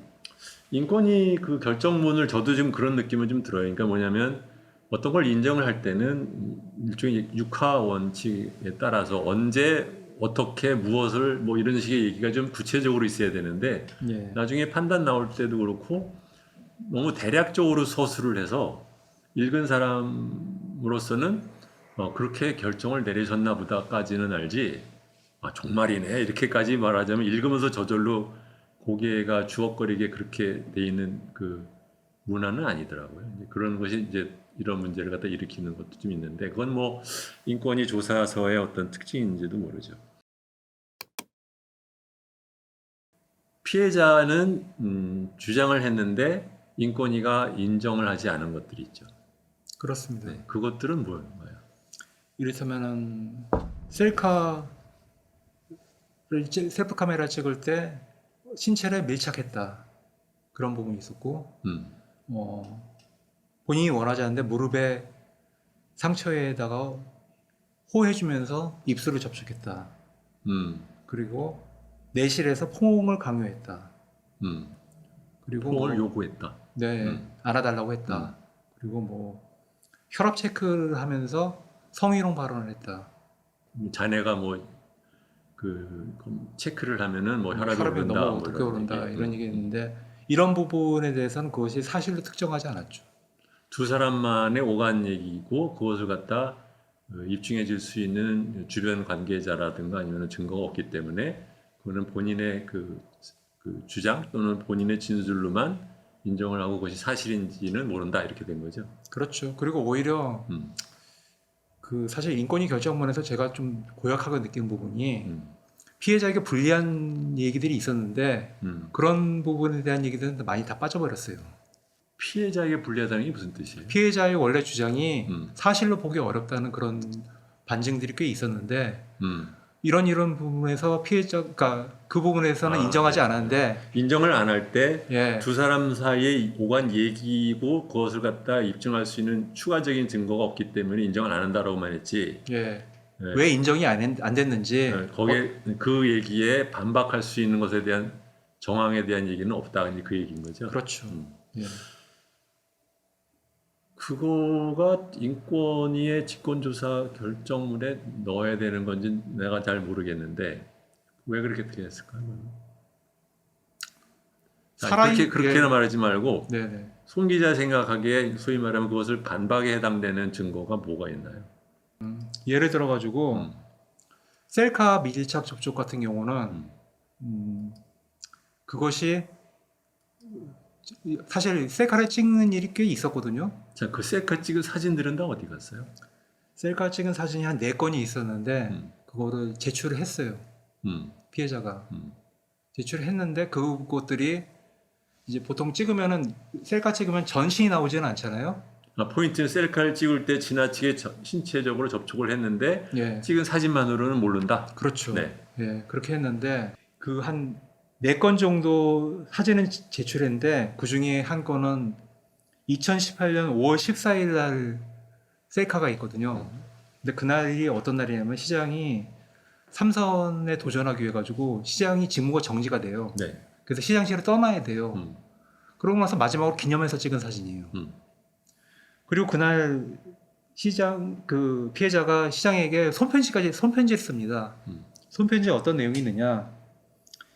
인권위 그 결정문을 저도 지금 그런 느낌은 좀 들어요. 그러니까 뭐냐면 어떤 걸 인정을 할 때는 일종의 육하 원칙에 따라서 언제 어떻게 무엇을 뭐 이런 식의 얘기가 좀 구체적으로 있어야 되는데 예. 나중에 판단 나올 때도 그렇고 너무 대략적으로 서술을 해서 읽은 사람으로서는 그렇게 결정을 내리셨나 보다까지는 알지 아 정말이네 이렇게까지 말하자면 읽으면서 저절로 고개가 주걱거리게 그렇게 돼 있는 그 문화는 아니더라고요. 이제 그런 것이 이제 이런 문제를 갖다 일으키는 것도 좀 있는데 그건 뭐 인권위 조사서의 어떤 특징인지도 모르죠. 피해자는 주장을 했는데 인권위가 인정을 하지 않은 것들이 있죠. 그렇습니다. 네, 그것들은 뭐예요? 이를테면은 셀프 카메라 찍을 때 신체를 밀착했다. 그런 부분이 있었고, 본인이 원하지 않는데 무릎에 상처에다가 호해주면서 입술을 접촉했다. 그리고 내실에서 포옹을 강요했다. 그리고 포옹을 뭐, 요구했다. 네, 안아달라고 했다. 그리고 뭐 혈압 체크를 하면서 성희롱 발언을 했다. 자네가 뭐 그 체크를 하면은 뭐 혈압이 오른다, 너무 뭐 어떻게 이런 오른다 얘기. 이런 얘기했는데 이런 부분에 대해서는 그것이 사실로 특정하지 않았죠. 두 사람만의 오간 얘기고 그것을 갖다 입증해 줄 수 있는 주변 관계자라든가 아니면 증거가 없기 때문에 그거는 본인의 그 주장 또는 본인의 진술로만 인정을 하고 그것이 사실인지는 모른다 이렇게 된 거죠. 그렇죠. 그리고 오히려 그 사실 인권위 결정문에서 제가 좀 고약하게 느낀 부분이 피해자에게 불리한 얘기들이 있었는데 그런 부분에 대한 얘기들은 많이 다 빠져버렸어요. 피해자에게 불리하다는 게 무슨 뜻이에요? 피해자의 원래 주장이 사실로 보기 어렵다는 그런 반증들이 꽤 있었는데 이런 부분에서 피해자가 그 부분에서는 인정하지 네. 않았는데 인정을 안 할 때 예. 두 사람 사이에 오간 얘기고 그것을 갖다 입증할 수 있는 추가적인 증거가 없기 때문에 인정을 안 한다라고만 했지. 예. 네. 왜 인정이 안 됐는지 거기에 그 얘기에 반박할 수 있는 것에 대한 정황에 대한 얘기는 없다. 이제 그 얘기인 거죠. 그렇죠. 예. 그거가 인권위의 직권조사 결정문에 넣어야 되는 건지 내가 잘 모르겠는데 왜 그렇게 했을까요? 그렇게는 말하지 말고 네네. 손 기자 생각하기에 소위 말하면 그것을 반박에 해당되는 증거가 뭐가 있나요? 예를 들어 가지고 셀카 밀착 접촉 같은 경우는 그것이 사실 셀카를 찍는 일이 꽤 있었거든요. 자, 그 셀카 찍은 사진들은 다 어디 갔어요? 셀카 찍은 사진이 한 4건이 있었는데 그거를 제출을 했어요. 피해자가 제출을 했는데 그것들이 이제 보통 찍으면은 셀카 찍으면 전신이 나오지는 않잖아요. 포인트는 셀카를 찍을 때 지나치게 신체적으로 접촉을 했는데 예. 찍은 사진만으로는 모른다. 그렇죠. 네. 예, 그렇게 했는데 그 한 4건 정도 사진은 제출했는데 그 중에 한 건은 2018년 5월 14일 날 셀카가 있거든요. 근데 그날이 어떤 날이냐면 시장이 삼선에 도전하기 위해 가지고 시장이 직무가 정지가 돼요. 네. 그래서 시장실을 떠나야 돼요. 그러고 나서 마지막으로 기념해서 찍은 사진이에요. 그리고 그날 시장 그 피해자가 시장에게 손편지를 씁니다. 손편지에 어떤 내용이 있느냐?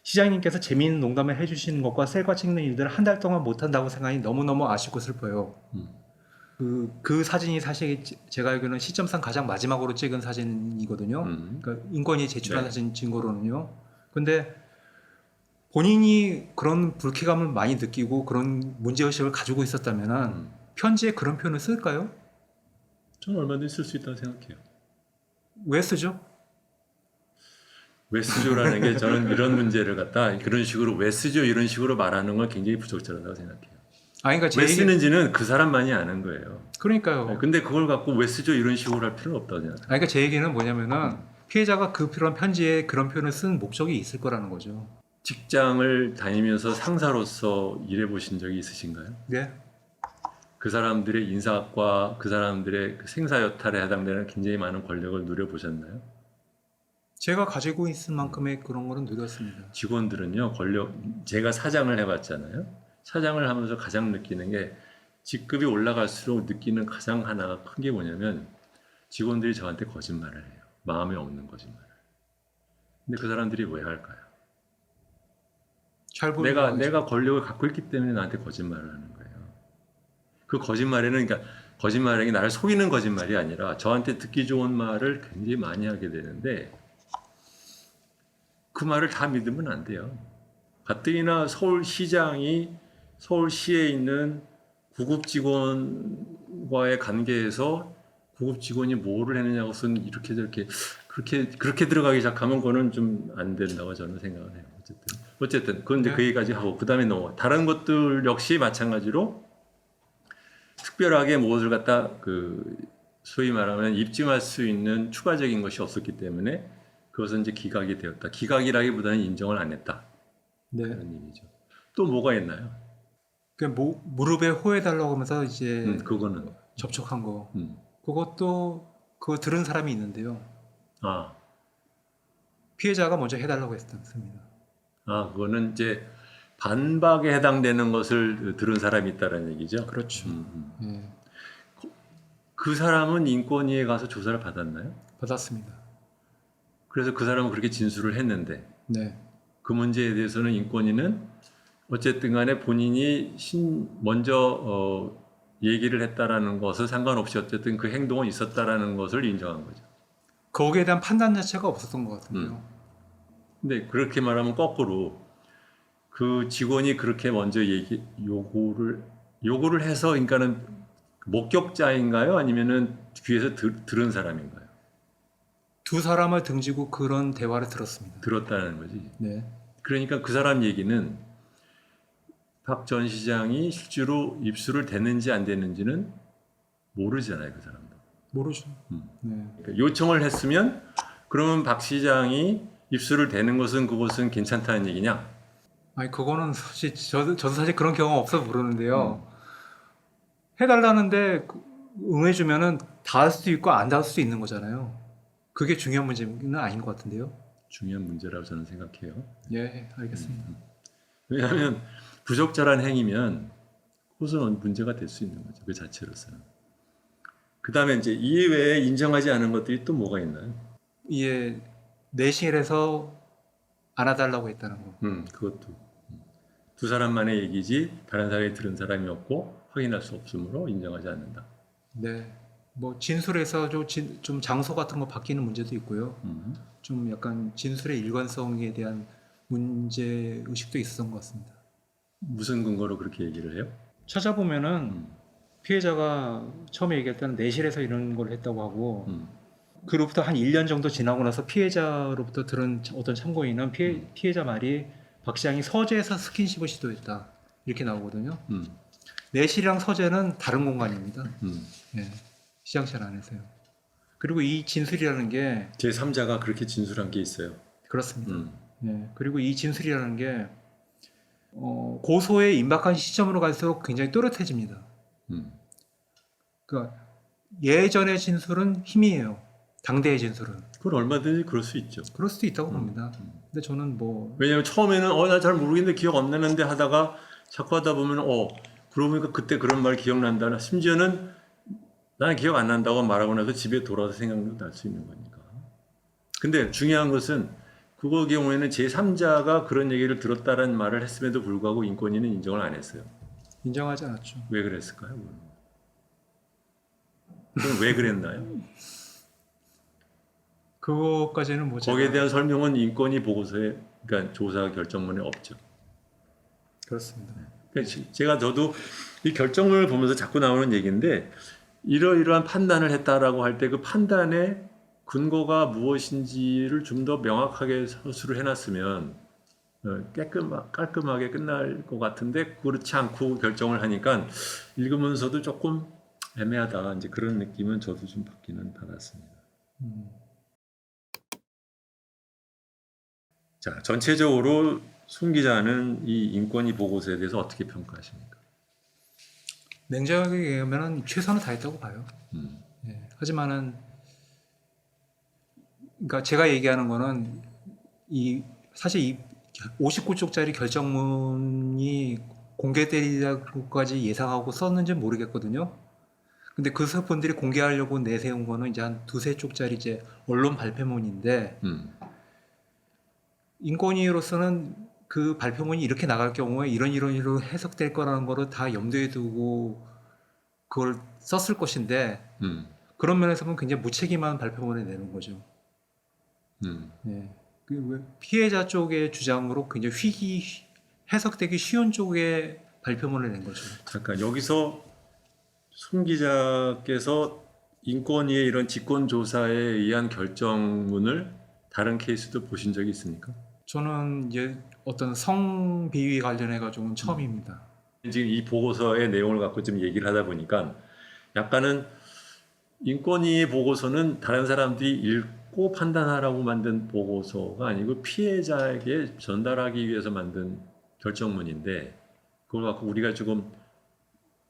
시장님께서 재미있는 농담을 해주시는 것과 셀카 찍는 일들을 한 달 동안 못한다고 생각하니 너무너무 아쉽고 슬퍼요. 그 사진이 사실 제가 알기로는 시점상 가장 마지막으로 찍은 사진이거든요. 그러니까 인권위 제출한 네. 사진 증거로는요. 근데 본인이 그런 불쾌감을 많이 느끼고 그런 문제의식을 가지고 있었다면 편지에 그런 표현을 쓸까요? 저는 얼마든지 쓸 수 있다고 생각해요. 왜 쓰죠? 왜 쓰죠라는 게 저는 이런 문제를 갖다 그런 식으로 왜 쓰죠 이런 식으로 말하는 건 굉장히 부적절하다고 생각해요. 그러니까 왜 쓰는지는 그 사람만이 아는 거예요. 그러니까요. 근데 그걸 갖고 왜 쓰죠 이런 식으로 할 필요는 없다고 생각해요. 그러니까 제 얘기는 뭐냐면은 피해자가 그런 편지에 그런 표현을 쓴 목적이 있을 거라는 거죠. 직장을 다니면서 상사로서 일해 보신 적이 있으신가요? 네. 그 사람들의 인사과 그 사람들의 그 생사 여탈에 해당되는 굉장히 많은 권력을 누려 보셨나요? 제가 가지고 있을 만큼의 그런 거는 누렸습니다. 직원들은요, 제가 사장을 해봤잖아요. 차장을 하면서 가장 느끼는 게 직급이 올라갈수록 느끼는 가장 하나가 큰 게 뭐냐면 직원들이 저한테 거짓말을 해요. 마음에 없는 거짓말을. 근데 그 사람들이 왜 할까요? 잘 보이는 내가 권력을 갖고 있기 때문에 나한테 거짓말을 하는 거예요. 그 거짓말에는 그러니까 거짓말이 나를 속이는 거짓말이 아니라 저한테 듣기 좋은 말을 굉장히 많이 하게 되는데 그 말을 다 믿으면 안 돼요. 가뜩이나 서울시장이 서울시에 있는 구급 직원과의 관계에서 구급 직원이 뭐를 했느냐고 쓴 이렇게 저렇게 그렇게 들어가기 시작하면 그거는 좀 안 된다고 저는 생각을 해요. 어쨌든 그건 이제 네. 그 얘기까지 하고 그 다음에 넘어. 다른 것들 역시 마찬가지로 특별하게 무엇을 갖다 그 소위 말하면 입증할 수 있는 추가적인 것이 없었기 때문에 그것은 이제 기각이 되었다. 기각이라기보다는 인정을 안 했다. 네. 그런 얘기죠. 또 뭐가 있나요? 그 무릎에 호해달라고 하면서 이제 그거는 접촉한 거. 음. 그것도 그거 들은 사람이 있는데요. 아, 피해자가 먼저 해달라고 했습니다. 그거는 이제 반박에 해당되는 것을 들은 사람이 있다는 얘기죠. 그렇죠. 예, 그 사람은 인권위에 가서 조사를 받았나요? 받았습니다. 그래서 그 사람은 그렇게 진술을 했는데 네. 그 문제에 대해서는 인권위는 어쨌든 간에 본인이 먼저 얘기를 했다라는 것을 상관없이 어쨌든 그 행동은 있었다라는 것을 인정한 거죠. 거기에 대한 판단 자체가 없었던 것 같은데요. 근데 그렇게 말하면 거꾸로 그 직원이 그렇게 먼저 요구를 해서 그러니까는 목격자인가요? 아니면은 뒤에서 들은 사람인가요? 두 사람을 등지고 그런 대화를 들었습니다. 들었다는 거지. 네. 그러니까 그 사람 얘기는 박 전 시장이 실제로 입수를 됐는지 안 됐는지는 모르잖아요, 그 사람도. 모르죠. 네. 그러니까 요청을 했으면 그러면 박 시장이 입수를 되는 것은 그것은 괜찮다는 얘기냐? 아니 그거는 사실 저도 사실 그런 경험 없어서 모르는데요. 해달라는데 응해주면은 닿을 수도 있고 안 닿을 수도 있는 거잖아요. 그게 중요한 문제는 아닌 것 같은데요. 중요한 문제라고 저는 생각해요. 예, 알겠습니다. 왜냐하면 부적절한 행위면 그것은 문제가 될 수 있는 거죠. 그 자체로서는. 그 다음에 이제 이외에 인정하지 않은 것들이 또 뭐가 있나요? 이게 내실에서 안아달라고 했다는 거. 그것도. 두 사람만의 얘기지 다른 사람이 들은 사람이 없고 확인할 수 없으므로 인정하지 않는다. 네. 뭐 진술에서 좀 장소 같은 거 바뀌는 문제도 있고요. 좀 약간 진술의 일관성에 대한 문제 의식도 있었던 것 같습니다. 무슨 근거로 그렇게 얘기를 해요? 찾아보면은 피해자가 처음에 얘기할 때는 내실에서 이런 걸 했다고 하고 그로부터 한 1년 정도 지나고 나서 피해자로부터 들은 어떤 참고인은 피해자 말이 박 시장이 서재에서 스킨십을 시도했다 이렇게 나오거든요. 내실이랑 서재는 다른 공간입니다. 예, 시장실 안에서요. 그리고 이 진술이라는 게 제3자가 그렇게 진술한 게 있어요. 그렇습니다. 예, 그리고 이 진술이라는 게 고소에 임박한 시점으로 갈수록 굉장히 또렷해집니다. 그러니까 예전의 진술은 힘이에요. 당대의 진술은. 그건 얼마든지 그럴 수 있죠. 그럴 수도 있다고 봅니다. 근데 저는 왜냐면 처음에는 나 잘 모르겠는데 기억 안 나는데 하다가 자꾸 하다 보면 그러고 보니까 그때 그런 말 기억난다. 심지어는 나는 기억 안 난다고 말하고 나서 집에 돌아와서 생각도 날 수 있는 거니까. 근데 중요한 것은 그거 경우에는 제3자가 그런 얘기를 들었다는 말을 했음에도 불구하고 인권위는 인정을 안 했어요. 인정하지 않았죠. 왜 그랬을까요? 그럼 왜 그랬나요? 그거까지는 뭐 거기에 대한 설명은 인권위 보고서에 그러니까 조사 결정문에 없죠. 그렇습니다. 그러니까 저도 이 결정문을 보면서 자꾸 나오는 얘기인데 이러이러한 판단을 했다라고 할 때 그 판단의 근거가 무엇인지를 좀 더 명확하게 서술을 해놨으면 깔끔하게 끝날 것 같은데 그렇지 않고 결정을 하니까 읽으면서도 조금 애매하다 이제 그런 느낌은 저도 좀 받았습니다. 자, 전체적으로 손 기자는 이 인권위 보고서에 대해서 어떻게 평가하십니까? 냉정하게 얘기하면 최선을 다했다고 봐요. 예, 하지만은 그러니까 제가 얘기하는 거는 사실 이 59쪽짜리 결정문이 공개되리라고까지 예상하고 썼는지 모르겠거든요. 근데 그 서분들이 공개하려고 내세운 거는 이제 한 두세 쪽짜리 이제 언론 발표문인데 인권위로서는 그 발표문이 이렇게 나갈 경우에 이런 이로 해석될 거라는 거를 다 염두에 두고 그걸 썼을 것인데 그런 면에서 보면 굉장히 무책임한 발표문을 내는 거죠. 네. 피해자 쪽의 주장으로 굉장히 해석되기 쉬운 쪽의 발표문을 낸 거죠. 잠깐 여기서 손 기자께서 인권위의 이런 직권조사에 의한 결정문을 다른 케이스도 보신 적이 있습니까? 저는 이제 어떤 성비위 관련해 가지고는 처음입니다. 지금 이 보고서의 내용을 갖고 좀 얘기를 하다 보니까 약간은 인권위의 보고서는 다른 사람들이 읽고 판단하라고 만든 보고서가 아니고 피해자에게 전달하기 위해서 만든 결정문인데 그걸 갖고 우리가 조금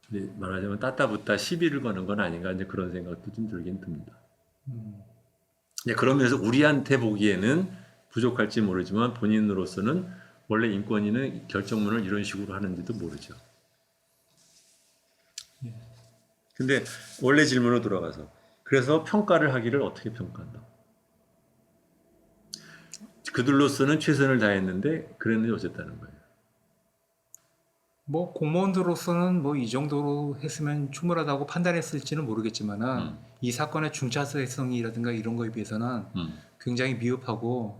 말하자면 따따붙다 시비를 거는 건 아닌가 이제 그런 생각도 좀 들긴 듭니다. 그러면서 우리한테 보기에는 부족할지 모르지만 본인으로서는 원래 인권위는 결정문을 이런 식으로 하는지도 모르죠. 근데 원래 질문으로 돌아가서 그래서 평가를 하기를 어떻게 평가한다? 그들로서는 최선을 다했는데 그랬는데 어쨌다는 거예요. 뭐 공무원들로서는 뭐 이 정도로 했으면 충분하다고 판단했을지는 모르겠지만은 이 사건의 중차세성이라든가 이런 거에 비해서는 굉장히 미흡하고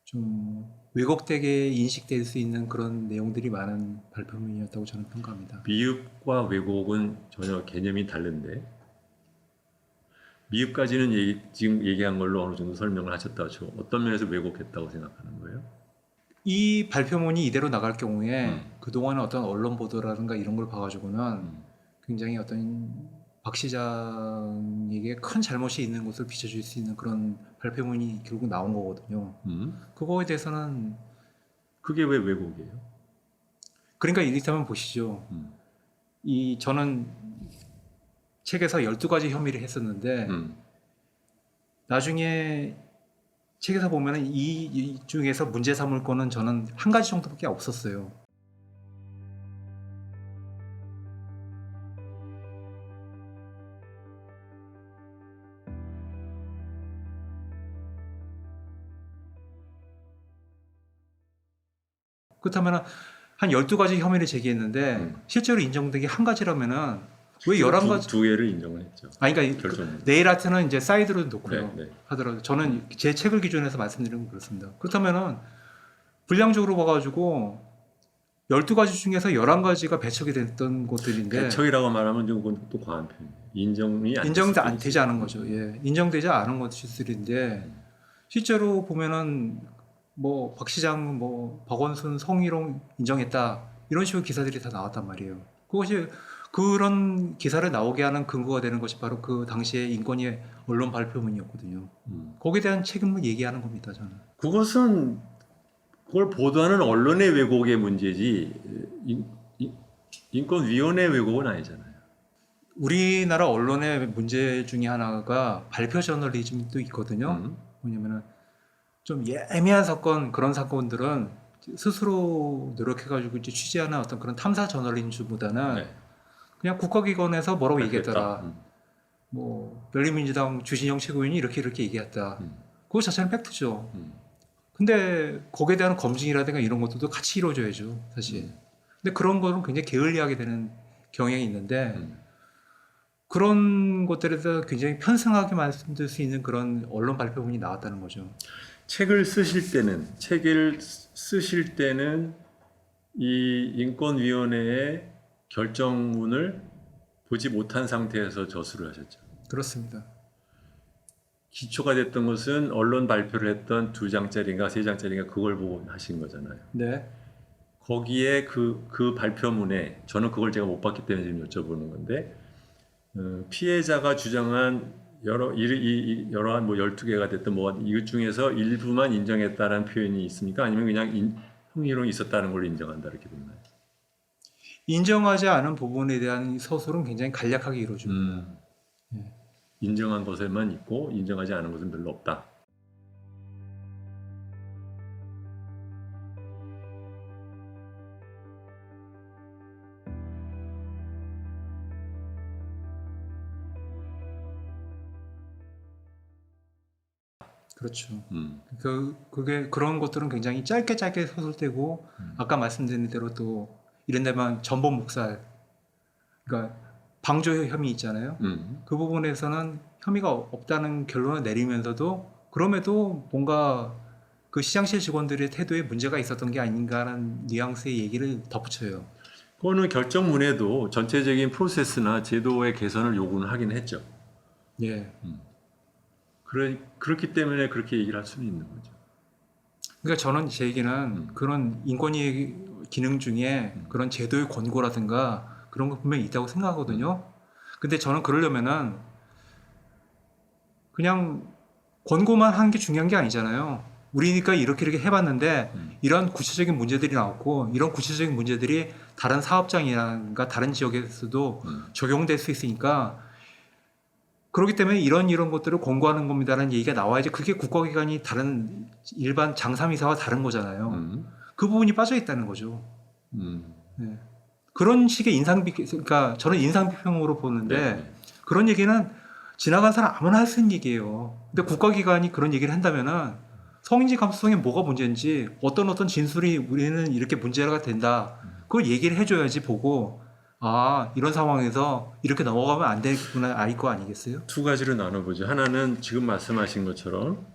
좀 왜곡되게 인식될 수 있는 그런 내용들이 많은 발표문이었다고 저는 평가합니다. 미흡과 왜곡은 전혀 개념이 다른데 미흡까지는 지금 얘기한 걸로 어느 정도 설명을 하셨다죠. 어떤 면에서 왜곡했다고 생각하는 거예요? 이 발표문이 이대로 나갈 경우에 그동안의 어떤 언론 보도라든가 이런 걸 봐가지고는 굉장히 어떤 박 시장에게 큰 잘못이 있는 것을 비춰줄 수 있는 그런 발표문이 결국 나온 거거든요. 그거에 대해서는 그게 왜 왜곡이에요? 그러니까 이를테면 보시죠. 저는 책에서 12가지 혐의를 했었는데 나중에 책에서 보면 이 중에서 문제 삼을 거는 저는 한 가지 정도밖에 없었어요. 그렇다면 한 12가지 혐의를 제기했는데 실제로 인정된 게 한 가지라면은 왜 11가지 두 개를 인정을 했죠. 아니 그러니까 결정문. 네일 아트는 이제 사이드로 놓고요. 네. 하더라도 저는 제 책을 기준으로 해서 말씀드리는 건 그렇습니다. 그렇다면은 분량적으로 봐가지고 12가지 중에서 11가지가 배척이 됐던 것들인데 배척이라고 말하면 좀 그건 또 과한 표현이에요. 인정이 안 되지 않은 거죠. 예. 인정되지 않은 것들인데 실제로 보면은 뭐 박 시장, 뭐 박원순, 성희롱 인정했다 이런 식으로 기사들이 다 나왔단 말이에요. 그것이 그런 기사를 나오게 하는 근거가 되는 것이 바로 그 당시에 인권위 언론 발표문이었거든요. 거기에 대한 책임을 얘기하는 겁니다, 저는. 그걸 보도하는 언론의 왜곡의 문제지 인권위원회 왜곡은 아니잖아요. 우리나라 언론의 문제 중에 하나가 발표 저널리즘도 있거든요. 뭐냐면은 좀 애매한 사건, 그런 사건들은 스스로 노력해가지고 이제 취재하는 어떤 그런 탐사 저널리즘보다는 그냥 국가기관에서 뭐라고 얘기했더라. 뭐 열린민주당 주진영 최고위원이 이렇게 얘기했다. 그거 자체는 팩트죠. 근데 거기에 대한 검증이라든가 이런 것들도 같이 이루어져야죠, 사실. 근데 그런 거는 굉장히 게을리하게 되는 경향이 있는데 그런 것들에 대해서 굉장히 편승하게 말씀드릴 수 있는 그런 언론 발표문이 나왔다는 거죠. 책을 쓰실 때는 이 인권위원회의 결정문을 보지 못한 상태에서 저술을 하셨죠. 그렇습니다. 기초가 됐던 것은 언론 발표를 했던 2장짜리인가 3장짜리인가 그걸 보고 하신 거잖아요. 네. 거기에 그 발표문에 저는 그걸 제가 못 봤기 때문에 지금 여쭤보는 건데 피해자가 주장한 여러한 뭐 12개가 됐든 뭐 이것 중에서 일부만 인정했다라는 표현이 있습니까? 아니면 그냥 흥미로움이 있었다는 걸로 인정한다 이렇게 됐나요? 인정하지 않은 부분에 대한 서술은 굉장히 간략하게 이루어집니다. 인정한 것에만 있고 인정하지 않은 것은 별로 없다. 그렇죠. 음, 그게 그런 것들은 굉장히 짧게 서술되고 아까 말씀드린 대로 또 이런 데만 전범 묵살 그러니까 방조 혐의 있잖아요. 음. 그 부분에서는 혐의가 없다는 결론을 내리면서도 그럼에도 뭔가 그 시장실 직원들의 태도에 문제가 있었던 게 아닌가라는 뉘앙스의 얘기를 덧붙여요. 그거는 결정문에도 전체적인 프로세스나 제도의 개선을 요구는 하긴 했죠. 예. 그렇기 때문에 그렇게 얘기를 할 수는 있는 거죠. 그러니까 저는 제 얘기는 그런 인권위 기능 중에 그런 제도의 권고라든가 그런 거 분명히 있다고 생각하거든요. 근데 저는 그러려면은 그냥 권고만 하는 게 중요한 게 아니잖아요. 우리니까 이렇게 해봤는데 이런 구체적인 문제들이 나왔고 이런 구체적인 문제들이 다른 사업장이나 다른 지역에서도 적용될 수 있으니까 그렇기 때문에 이런 것들을 권고하는 겁니다라는 얘기가 나와야지 그게 국가기관이 다른 일반 장사미사와 다른 거잖아요. 음, 그 부분이 빠져 있다는 거죠. 음. 네. 그런 식의 그러니까 저는 인상비평으로 보는데 네. 그런 얘기는 지나간 사람 아무나 할 수 있는 얘기예요. 근데 국가기관이 그런 얘기를 한다면은 성인지 감수성에 뭐가 문제인지 어떤 진술이 우리는 이렇게 문제가 된다. 그걸 얘기를 해줘야지 보고 아 이런 상황에서 이렇게 넘어가면 안 되겠구나 알 거 아니겠어요? 두 가지로 나눠보죠. 하나는 지금 말씀하신 것처럼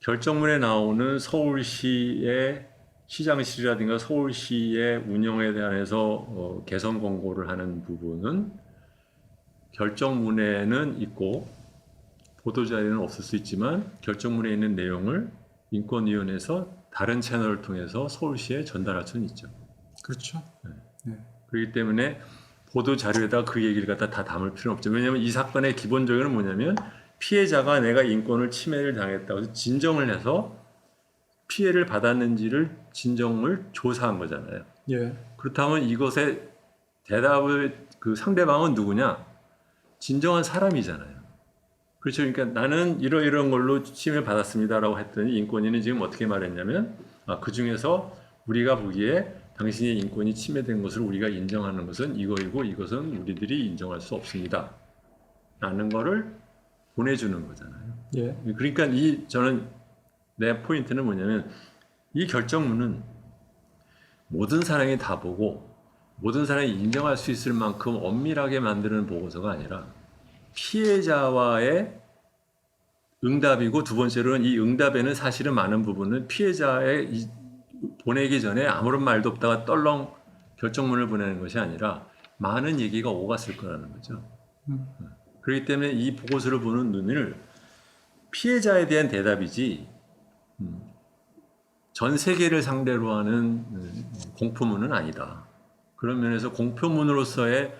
결정문에 나오는 서울시의 시장실이라든가 서울시의 운영에 대해서 개선 권고를 하는 부분은 결정문에는 있고 보도자료는 없을 수 있지만 결정문에 있는 내용을 인권위원회에서 다른 채널을 통해서 서울시에 전달할 수는 있죠. 그렇죠. 네. 그렇기 때문에 보도 자료에다 그 얘기를 갖다 다 담을 필요는 없죠. 왜냐하면 이 사건의 기본적으로는 뭐냐면 피해자가 내가 인권을 침해를 당했다고 해서 진정을 해서 피해를 받았는지를 진정을 조사한 거잖아요. 예. 그렇다면 이것의 대답을 그 상대방은 누구냐? 진정한 사람이잖아요. 그렇죠. 그러니까 나는 이런 걸로 침해를 받았습니다라고 했더니 인권위는 지금 어떻게 말했냐면 그 중에서 우리가 보기에 당신의 인권이 침해된 것을 우리가 인정하는 것은 이거이고 이것은 우리들이 인정할 수 없습니다. 라는 거를 보내주는 거잖아요. 예. 그러니까 저는 내 포인트는 뭐냐면 이 결정문은 모든 사람이 다 보고 모든 사람이 인정할 수 있을 만큼 엄밀하게 만드는 보고서가 아니라 피해자와의 응답이고 두 번째로는 이 응답에는 사실은 많은 부분은 피해자의 보내기 전에 아무런 말도 없다가 떨렁 결정문을 보내는 것이 아니라 많은 얘기가 오갔을 거라는 거죠. 그렇기 때문에 이 보고서를 보는 눈을 피해자에 대한 대답이지 전 세계를 상대로 하는 공포문은 아니다. 그런 면에서 공표문으로서의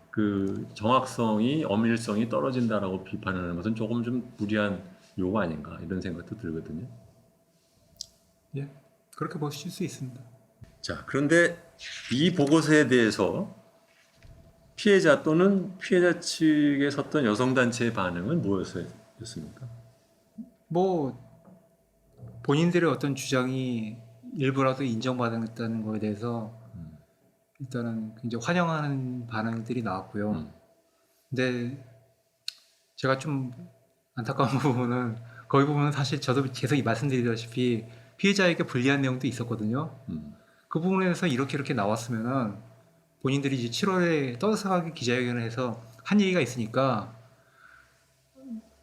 그 정확성이 엄밀성이 떨어진다라고 비판하는 것은 조금 좀 무리한 요구 아닌가 이런 생각도 들거든요. 예. 그렇게 보실 수 있습니다. 자, 그런데 이 보고서에 대해서 피해자 또는 피해자 측에 섰던 여성단체의 반응은 무엇이었습니까? 뭐 본인들의 어떤 주장이 일부라도 인정받았다는 거에 대해서 일단은 굉장히 환영하는 반응들이 나왔고요. 근데 제가 좀 안타까운 부분은 거기 부분은 사실 저도 계속 말씀드리다시피 피해자에게 불리한 내용도 있었거든요. 그 부분에서 이렇게 나왔으면은 본인들이 이제 7월에 떠들썩하게 기자회견을 해서 한 얘기가 있으니까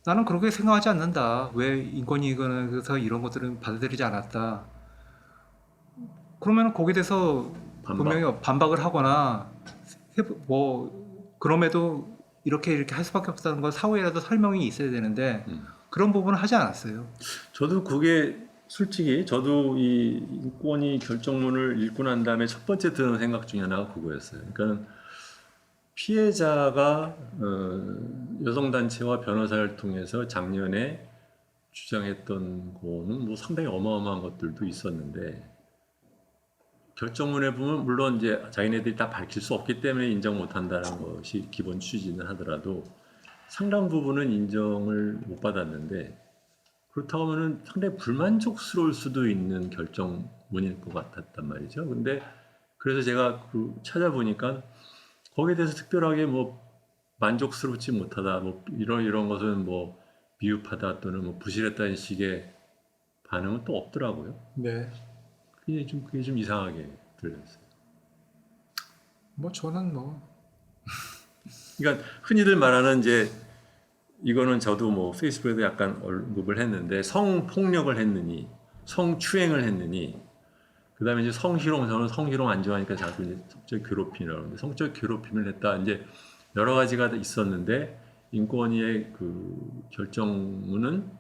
나는 그렇게 생각하지 않는다. 왜 인권위원회에서 이런 것들은 받아들이지 않았다. 그러면 거기에 대해서 분명히 반박을 하거나 뭐 그럼에도 이렇게 할 수밖에 없다는 걸 사후에라도 설명이 있어야 되는데 그런 부분은 하지 않았어요. 저도 그게 솔직히 저도 이 인권위 결정문을 읽고 난 다음에 첫 번째 드는 생각 중에 하나가 그거였어요. 그러니까 피해자가 여성단체와 변호사를 통해서 작년에 주장했던 거는 뭐 상당히 어마어마한 것들도 있었는데 결정문에 보면 물론 이제 자기네들이 다 밝힐 수 없기 때문에 인정 못한다는 것이 기본 취지는 하더라도 상당 부분은 인정을 못 받았는데 그렇다고 하면은 상당히 불만족스러울 수도 있는 결정문일 것 같았단 말이죠. 근데 그래서 제가 찾아보니까 거기에 대해서 특별하게 뭐 만족스럽지 못하다, 뭐 이런 것은 뭐 미흡하다 또는 뭐 부실했다는 식의 반응은 또 없더라고요. 네. 그게 좀 이상하게 들렸어요. 뭐 저는 뭐 그러니까 흔히들 말하는 이제 이거는 저도 뭐 페이스북에도 약간 언급을 했는데 성폭력을 했느니 성추행을 했느니 그다음에 이제 성희롱 저는 성희롱 안 좋아하니까 자꾸 이제 성적 괴롭힘이라고 하는데 성적 괴롭힘을 했다 이제 여러 가지가 있었는데 인권위의 그 결정문은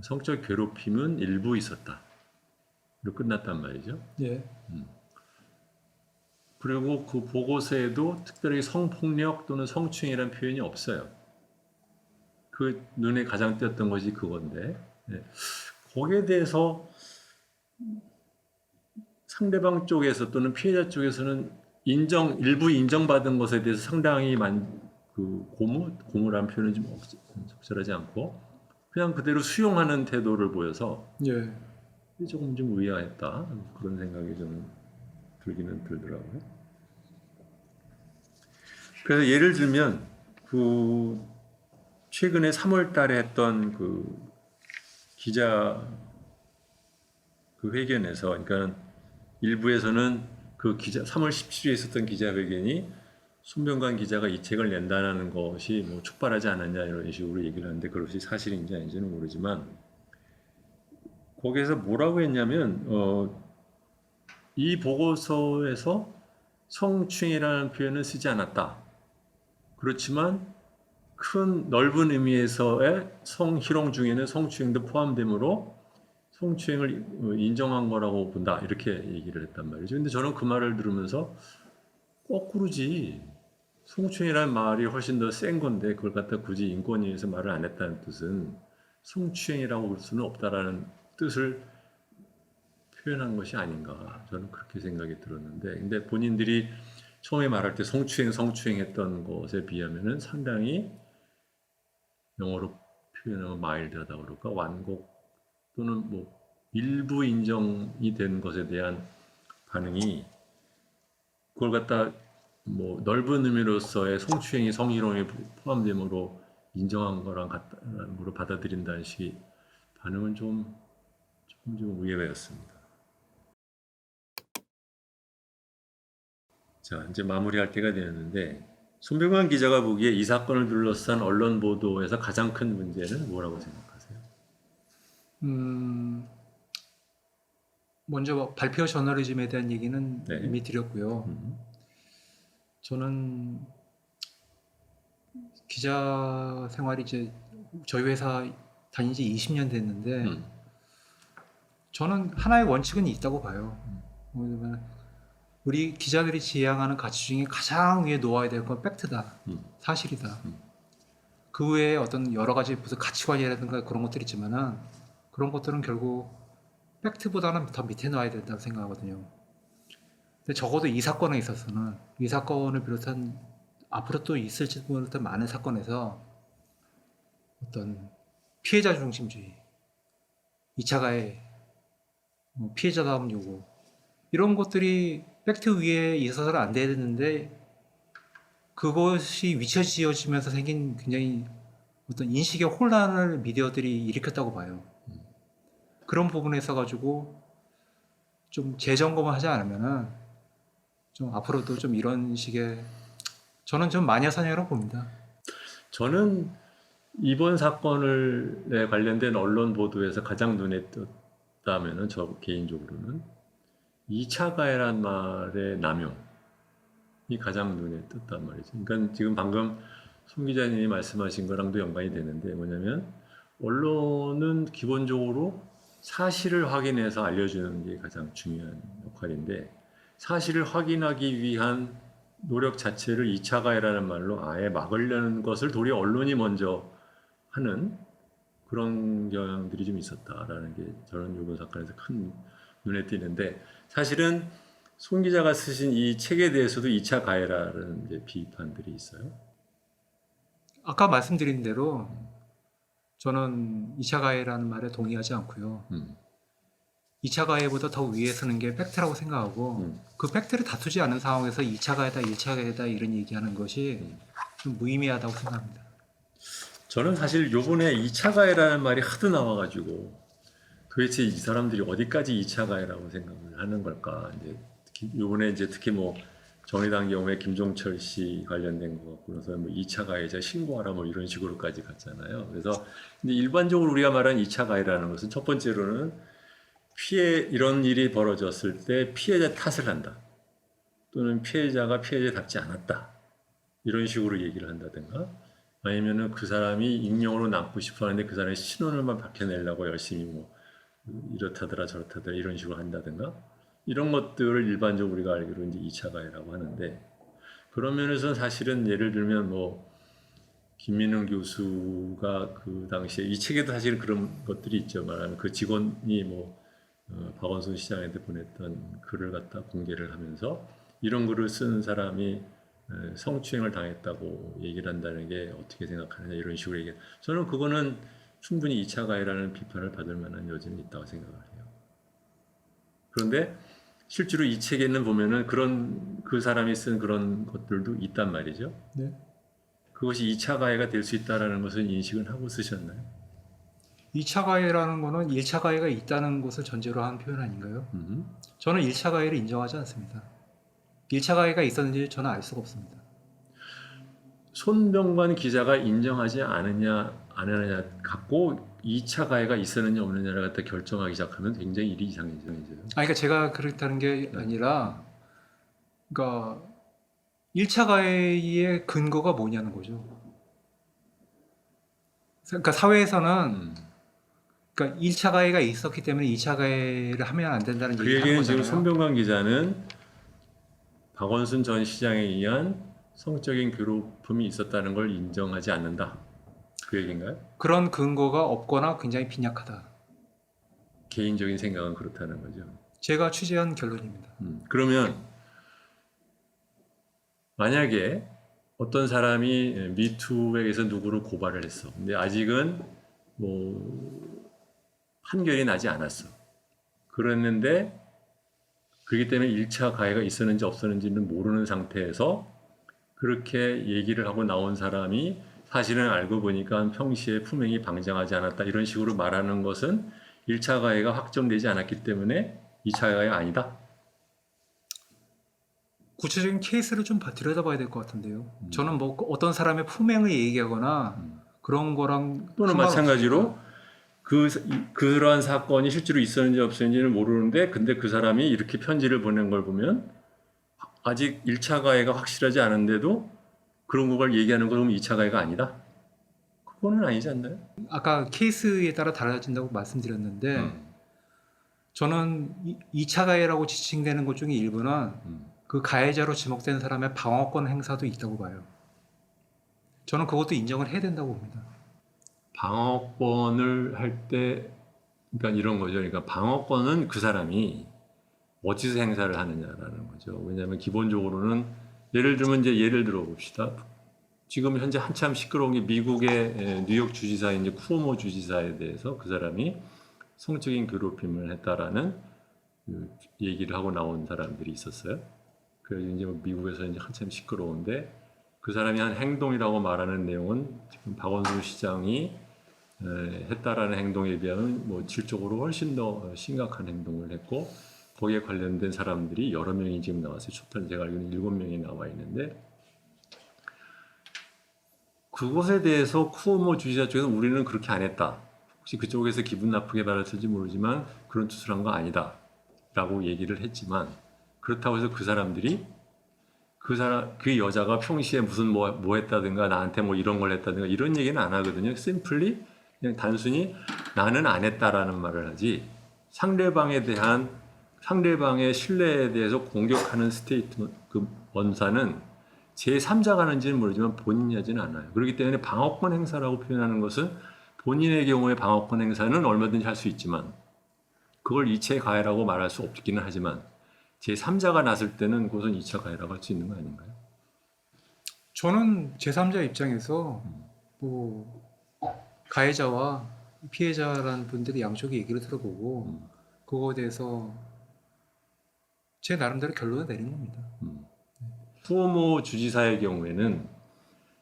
성적 괴롭힘은 일부 있었다. 로 끝났단 말이죠. 예. 그리고 그 보고서에도 특별히 성폭력 또는 성추행이라는 표현이 없어요. 그 눈에 가장 띄었던 것이 그건데 네. 거기에 대해서 상대방 쪽에서 또는 피해자 쪽에서는 일부 인정받은 것에 대해서 상당히 고무라는 표현은 좀 적절하지 않고 그냥 그대로 수용하는 태도를 보여서 예. 조금 좀 의아했다 그런 생각이 좀 들기는 들더라고요. 그래서 예를 들면 그 최근에 3월달에 했던 그 기자 그 회견에서 그러니까 일부에서는 그 기자 3월 17일에 있었던 기자회견이 손병관 기자가 이 책을 낸다는 것이 뭐 촉발하지 않았냐 이런 식으로 얘기를 하는데 그것이 사실인지 아닌지는 모르지만 거기에서 뭐라고 했냐면 이 보고서에서 성추행이라는 표현은 쓰지 않았다. 그렇지만 큰 넓은 의미에서의 성희롱 중에는 성추행도 포함되므로 성추행을 인정한 거라고 본다. 이렇게 얘기를 했단 말이죠. 근데 저는 그 말을 들으면서 거꾸로지. 성추행이라는 말이 훨씬 더 센 건데 그걸 갖다 굳이 인권위에서 말을 안 했다는 뜻은 성추행이라고 볼 수는 없다라는 뜻을 표현한 것이 아닌가. 저는 그렇게 생각이 들었는데 근데 본인들이 처음에 말할 때 성추행했던 것에 비하면은 상당히 영어로 표현하면 마일드하다고 그럴까? 완곡 또는 뭐 일부 인정이 된 것에 대한 반응이 그걸 갖다 뭐 넓은 의미로서의 성추행이 성희롱에 포함됨으로 인정한 거랑 같다로 받아들인다는 식의 반응은 조금 의외였습니다. 자, 이제 마무리할 때가 되었는데 손병관 기자가 보기에 이 사건을 둘러싼 언론 보도에서 가장 큰 문제는 뭐라고 생각하세요? 먼저 발표 저널리즘에 대한 얘기는 네. 이미 드렸고요. 저는 기자 생활이 이제 저희 회사 다닌 지 20년 됐는데 저는 하나의 원칙은 있다고 봐요. 뭐냐면 우리 기자들이 지향하는 가치 중에 가장 위에 놓아야 될 건 팩트다. 사실이다. 그 외에 어떤 여러 가지 무슨 가치관이라든가 그런 것들이 있지만은 그런 것들은 결국 팩트보다는 더 밑에 놔야 된다고 생각하거든요. 근데 적어도 이 사건에 있어서는 이 사건을 비롯한 앞으로 또 있을지 모르는 많은 사건에서 어떤 피해자 중심주의, 2차 가해, 피해자다움 요구 이런 것들이 팩트 위에 있어서는 안 되는데 그것이 위쳐지어지면서 생긴 굉장히 어떤 인식의 혼란을 미디어들이 일으켰다고 봐요. 그런 부분에 있어가지고 좀 재점검을 하지 않으면은 좀 앞으로도 좀 이런 식의 저는 좀 마녀사냥이라고 봅니다. 저는 이번 사건에 관련된 언론 보도에서 가장 눈에 띄었다면은 저 개인적으로는 2차 가해란 말의 남용이 가장 눈에 띄었단 말이죠. 그러니까 지금 방금 손 기자님이 말씀하신 거랑도 연관이 되는데 뭐냐면 언론은 기본적으로 사실을 확인해서 알려주는 게 가장 중요한 역할인데 사실을 확인하기 위한 노력 자체를 2차 가해라는 말로 아예 막으려는 것을 도리어 언론이 먼저 하는 그런 경향들이 좀 있었다라는 게 저는 이번 사건에서 큰 눈에 띄는데 사실은 손 기자가 쓰신 이 책에 대해서도 2차 가해라는 이제 비판들이 있어요. 아까 말씀드린 대로 저는 2차 가해라는 말에 동의하지 않고요. 2차 가해보다 더 위에 서는 게 팩트라고 생각하고 그 팩트를 다투지 않은 상황에서 2차 가해다, 1차 가해다 이런 얘기하는 것이 좀 무의미하다고 생각합니다. 저는 사실 요번에 2차 가해라는 말이 하도 나와가지고 도대체 이 사람들이 어디까지 2차 가해라고 생각을 하는 걸까? 이제 이번에 이제 특히 뭐 정의당 경우에 김종철 씨 관련된 거 같고 그래서 뭐 2차 가해자 신고하라 뭐 이런 식으로까지 갔잖아요. 그래서 근데 일반적으로 우리가 말하는 2차 가해라는 것은 첫 번째로는 이런 일이 벌어졌을 때 피해자 탓을 한다. 또는 피해자가 피해자답지 않았다. 이런 식으로 얘기를 한다든가 아니면은 그 사람이 익명으로 남고 싶어 하는데 그 사람의 신원을만 밝혀내려고 열심히 뭐 이렇다더라 저렇다더라 이런 식으로 한다든가 이런 것들을 일반적으로 우리가 알기로 이제 2차 가해라고 하는데 그런 면에서는 사실은 예를 들면 뭐 김민웅 교수가 그 당시에 이 책에도 사실 그런 것들이 있죠. 말하면 그 직원이 뭐 박원순 시장한테 보냈던 글을 갖다 공개를 하면서 이런 글을 쓴 사람이 성추행을 당했다고 얘기를 한다는 게 어떻게 생각하느냐 이런 식으로 얘기해요. 저는 그거는 충분히 2차 가해라는 비판을 받을 만한 여지는 있다고 생각을 해요. 그런데 실제로 이 책에는 보면은 그런 그 사람이 쓴 그런 것들도 있단 말이죠. 네. 그것이 2차 가해가 될 수 있다는 것을 인식은 하고 쓰셨나요? 2차 가해라는 거는 1차 가해가 있다는 것을 전제로 한 표현 아닌가요? 저는 1차 가해를 인정하지 않습니다. 1차 가해가 있었는지 저는 알 수가 없습니다. 손병관 기자가 인정하지 않느냐 안 하느냐 갖고 2차 가해가 있었느냐 없느냐를 갖다 결정하기 시작하면 굉장히 일이 이상해져요. 그러니까 제가 그렇다는 게 아니라 그러니까 1차 가해의 근거가 뭐냐는 거죠. 그러니까 사회에서는 그러니까 1차 가해가 있었기 때문에 2차 가해를 하면 안 된다는 그 얘기를 하는 얘기는 지금 거잖아요. 손병관 기자는 박원순 전 시장에 의한 성적인 괴롭힘이 있었다는 걸 인정하지 않는다. 그 얘기인가요? 그런 근거가 없거나 굉장히 빈약하다. 개인적인 생각은 그렇다는 거죠. 제가 취재한 결론입니다. 그러면 만약에 어떤 사람이 미투에게서 누구를 고발을 했어. 근데 아직은 뭐 판결이 나지 않았어. 그랬는데 그렇기 때문에 1차 가해가 있었는지 없었는지는 모르는 상태에서 그렇게 얘기를 하고 나온 사람이 사실은 알고 보니까 평시에 품행이 방장하지 않았다. 이런 식으로 말하는 것은 1차 가해가 확정되지 않았기 때문에 2차 가해가 아니다. 구체적인 케이스를 좀 들여다봐야 될 것 같은데요. 저는 뭐 어떤 사람의 품행을 얘기하거나 그런 거랑 또는 마찬가지로 그러한 사건이 실제로 있었는지 없었는지는 모르는데 근데 그 사람이 이렇게 편지를 보낸 걸 보면 아직 1차 가해가 확실하지 않은데도 그런 걸 얘기하는 거 그러면 2차 가해가 아니다? 그거는 아니지 않나요? 아까 케이스에 따라 달라진다고 말씀드렸는데 저는 2차 가해라고 지칭되는 것 중에 일부는 그 가해자로 지목된 사람의 방어권 행사도 있다고 봐요. 저는 그것도 인정을 해야 된다고 봅니다. 방어권을 할 때 그러니까 이런 거죠. 그러니까 방어권은 그 사람이 어디서 행사를 하느냐라는 거죠. 왜냐하면 기본적으로는 예를 들면 이제 예를 들어 봅시다. 지금 현재 한참 시끄러운 게 미국의 뉴욕 주지사인 이제 쿠오모 주지사에 대해서 그 사람이 성적인 괴롭힘을 했다라는 그 얘기를 하고 나온 사람들이 있었어요. 그래서 이제 미국에서 이제 한참 시끄러운데 그 사람이 한 행동이라고 말하는 내용은 지금 박원순 시장이 했다라는 행동에 비하면 뭐 질적으로 훨씬 더 심각한 행동을 했고 거기에 관련된 사람들이 여러 명이 지금 나왔어요. 초탄 제가 알기로는 7명이 나와 있는데 그것에 대해서 쿠오모 주지사 쪽에서 우리는 그렇게 안 했다. 혹시 그쪽에서 기분 나쁘게 받았을지 모르지만 그런 투수를 한 거 아니다. 라고 얘기를 했지만 그렇다고 해서 그 사람들이 그 여자가 평시에 무슨 뭐 했다든가 나한테 뭐 이런 걸 했다든가 이런 얘기는 안 하거든요. 심플리 그냥 단순히 나는 안 했다라는 말을 하지 상대방의 신뢰에 대해서 공격하는 스테이트먼트 그 원사는 제3자가 하는지는 모르지만 본인이 하지는 않아요. 그렇기 때문에 방어권 행사라고 표현하는 것은 본인의 경우에 방어권 행사는 얼마든지 할 수 있지만 그걸 2차 가해라고 말할 수 없기는 하지만 제3자가 났을 때는 그것은 2차 가해라고 할 수 있는 거 아닌가요? 저는 제3자 입장에서 뭐 가해자와 피해자라는 분들의 양쪽의 얘기를 들어보고 그거에 대해서 제 나름대로 결론을 내린 겁니다. 쿠오모 주지사의 경우에는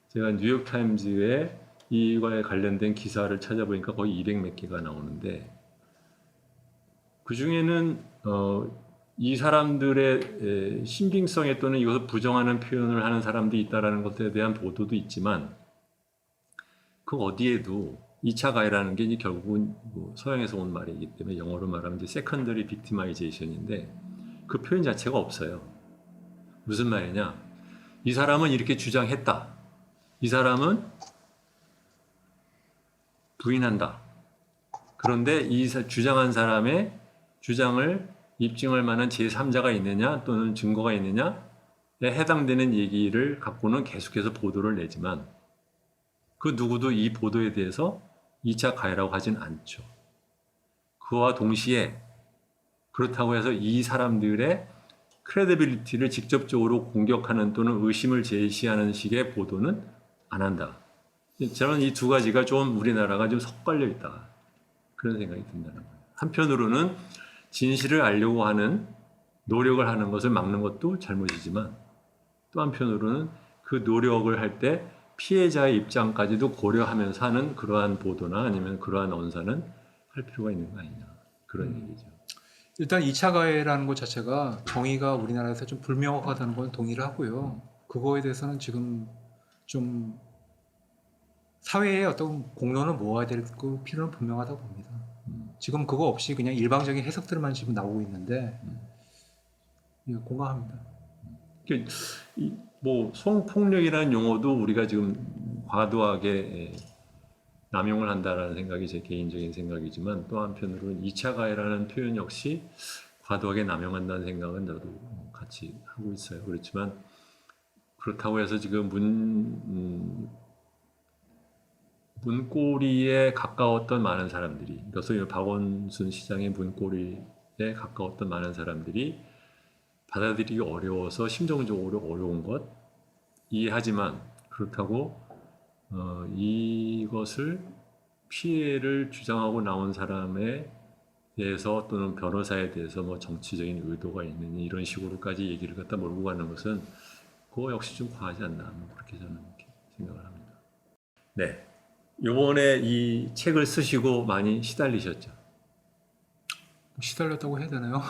제가 뉴욕타임즈에 이거에 관련된 기사를 찾아보니까 거의 200몇 개가 나오는데 그 중에는 이 사람들의 신빙성에 또는 이것을 부정하는 표현을 하는 사람들이 있다라는 것에 대한 보도도 있지만 그 어디에도 2차 가해라는 게 이제 결국은 뭐 서양에서 온 말이기 때문에 영어로 말하면 이제 세컨더리 빅티마이제이션인데 그 표현 자체가 없어요. 무슨 말이냐? 이 사람은 이렇게 주장했다. 이 사람은 부인한다. 그런데 이 주장한 사람의 주장을 입증할 만한 제3자가 있느냐 또는 증거가 있느냐에 해당되는 얘기를 갖고는 계속해서 보도를 내지만 그 누구도 이 보도에 대해서 2차 가해라고 하진 않죠. 그와 동시에 그렇다고 해서 이 사람들의 크레디빌리티를 직접적으로 공격하는 또는 의심을 제시하는 식의 보도는 안 한다. 저는 이 두 가지가 좀 우리나라가 좀 섞갈려 있다. 그런 생각이 든다는 거예요. 한편으로는 진실을 알려고 하는 노력을 하는 것을 막는 것도 잘못이지만 또 한편으로는 그 노력을 할 때 피해자의 입장까지도 고려하면서 하는 그러한 보도나 아니면 그러한 언사는 할 필요가 있는 거 아니냐. 그런 얘기죠. 일단 2차 가해라는 것 자체가 정의가 우리나라에서 좀 불명확하다는 건 동의를 하고요. 그거에 대해서는 지금 좀 사회에 어떤 공론을 모아야 될 그 필요는 분명하다고 봅니다. 지금 그거 없이 그냥 일방적인 해석들만 지금 나오고 있는데 예, 공감합니다. 뭐 성폭력이라는 용어도 우리가 지금 과도하게 남용을 한다라는 생각이 제 개인적인 생각이지만 또 한편으로는 2차 가해라는 표현 역시 과도하게 남용한다는 생각은 저도 같이 하고 있어요. 그렇지만 그렇다고 해서 지금 문고리에 가까웠던 많은 사람들이, 소위 박원순 시장의 문고리에 가까웠던 많은 사람들이 받아들이기 어려워서 심정적으로 어려운 것 이해하지만 그렇다고 이것을 피해를 주장하고 나온 사람에 대해서 또는 변호사에 대해서 뭐 정치적인 의도가 있느니 이런 식으로까지 얘기를 갖다 몰고 가는 것은 그거 역시 좀 과하지 않나 뭐 그렇게 저는 이렇게 생각을 합니다. 네, 이번에 이 책을 쓰시고 많이 시달리셨죠? 시달렸다고 해야 되나요?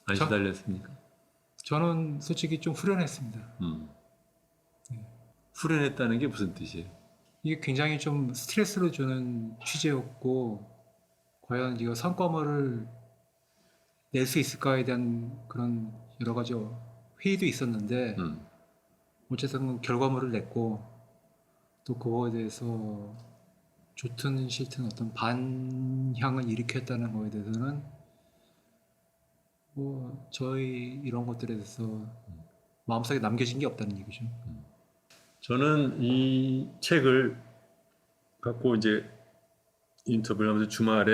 안 시달렸습니까? 저는 솔직히 좀 후련했습니다. 후련했다는 게 무슨 뜻이에요? 이게 굉장히 좀 스트레스를 주는 취재였고 과연 이거 성과물을 낼 수 있을까에 대한 그런 여러 가지 회의도 있었는데 어쨌든 결과물을 냈고 또 그거에 대해서 좋든 싫든 어떤 반향을 일으켰다는 거에 대해서는 뭐 저희 이런 것들에 대해서 마음속에 남겨진 게 없다는 얘기죠. 저는 이 책을 갖고 이제 인터뷰를 하면서 주말에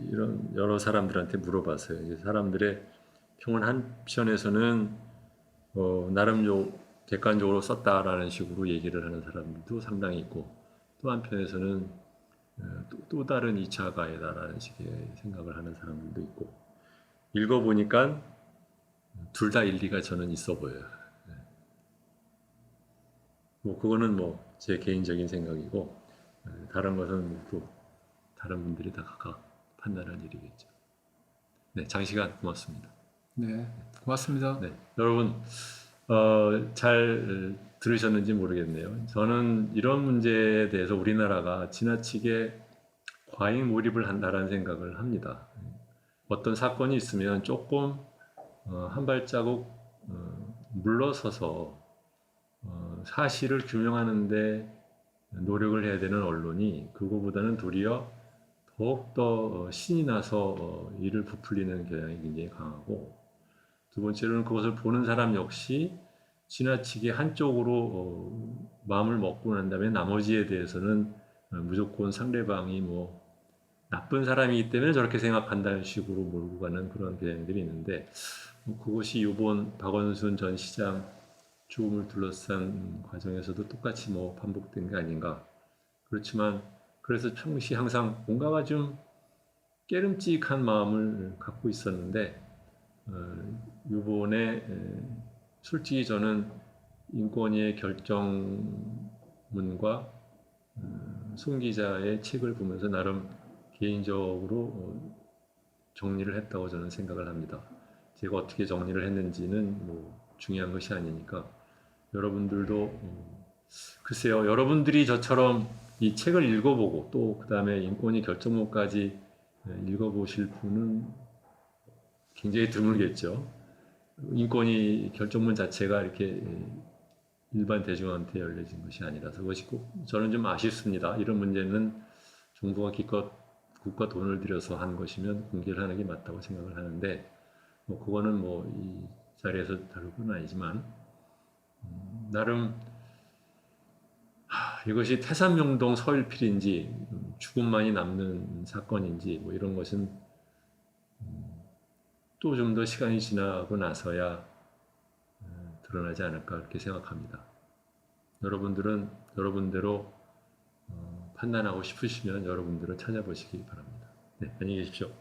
이런 여러 사람들한테 물어봤어요. 사람들의 평은 한편에서는 나름 객관적으로 썼다라는 식으로 얘기를 하는 사람들도 상당히 있고 또 한편에서는 또 다른 2차 가해다라는 식의 생각을 하는 사람들도 있고 읽어보니까 둘 다 일리가 저는 있어 보여요. 뭐 그거는 뭐 제 개인적인 생각이고 다른 것은 또 다른 분들이 다 각각 판단할 일이겠죠. 네, 장시간 고맙습니다. 네, 고맙습니다. 네, 여러분 잘 들으셨는지 모르겠네요. 저는 이런 문제에 대해서 우리나라가 지나치게 과잉 몰입을 한다라는 생각을 합니다. 어떤 사건이 있으면 조금 한 발자국 물러서서 사실을 규명하는데 노력을 해야 되는 언론이 그거보다는 도리어 더욱더 신이 나서 이를 부풀리는 경향이 굉장히 강하고 두 번째로는 그것을 보는 사람 역시 지나치게 한쪽으로 마음을 먹고 난 다음에 나머지에 대해서는 무조건 상대방이 뭐 나쁜 사람이기 때문에 저렇게 생각한다는 식으로 몰고 가는 그런 경향들이 있는데 그것이 이번 박원순 전 시장 죽음을 둘러싼 과정에서도 똑같이 뭐 반복된 게 아닌가. 그렇지만 그래서 평시 항상 뭔가가 좀 깨름직한 마음을 갖고 있었는데 이번에 솔직히 저는 인권위의 결정문과 손 기자의 책을 보면서 나름 개인적으로 정리를 했다고 저는 생각을 합니다. 제가 어떻게 정리를 했는지는 뭐 중요한 것이 아니니까 여러분들도 글쎄요, 여러분들이 저처럼 이 책을 읽어보고 또 그다음에 인권위 결정문까지 읽어보실 분은 굉장히 드물겠죠. 인권위 결정문 자체가 이렇게 일반 대중한테 열려진 것이 아니라서 그것이 꼭 저는 좀 아쉽습니다. 이런 문제는 정부가 기껏 국가 돈을 들여서 한 것이면 공개를 하는 게 맞다고 생각을 하는데 뭐 그거는 뭐 이 자리에서 다룰 건 아니지만 나름 이것이 태산명동 서일필인지 죽음만이 남는 사건인지 뭐 이런 것은 또 좀 더 시간이 지나고 나서야 드러나지 않을까 그렇게 생각합니다. 여러분들은 여러분대로 판단하고 싶으시면 여러분들은 찾아보시기 바랍니다. 네, 안녕히 계십시오.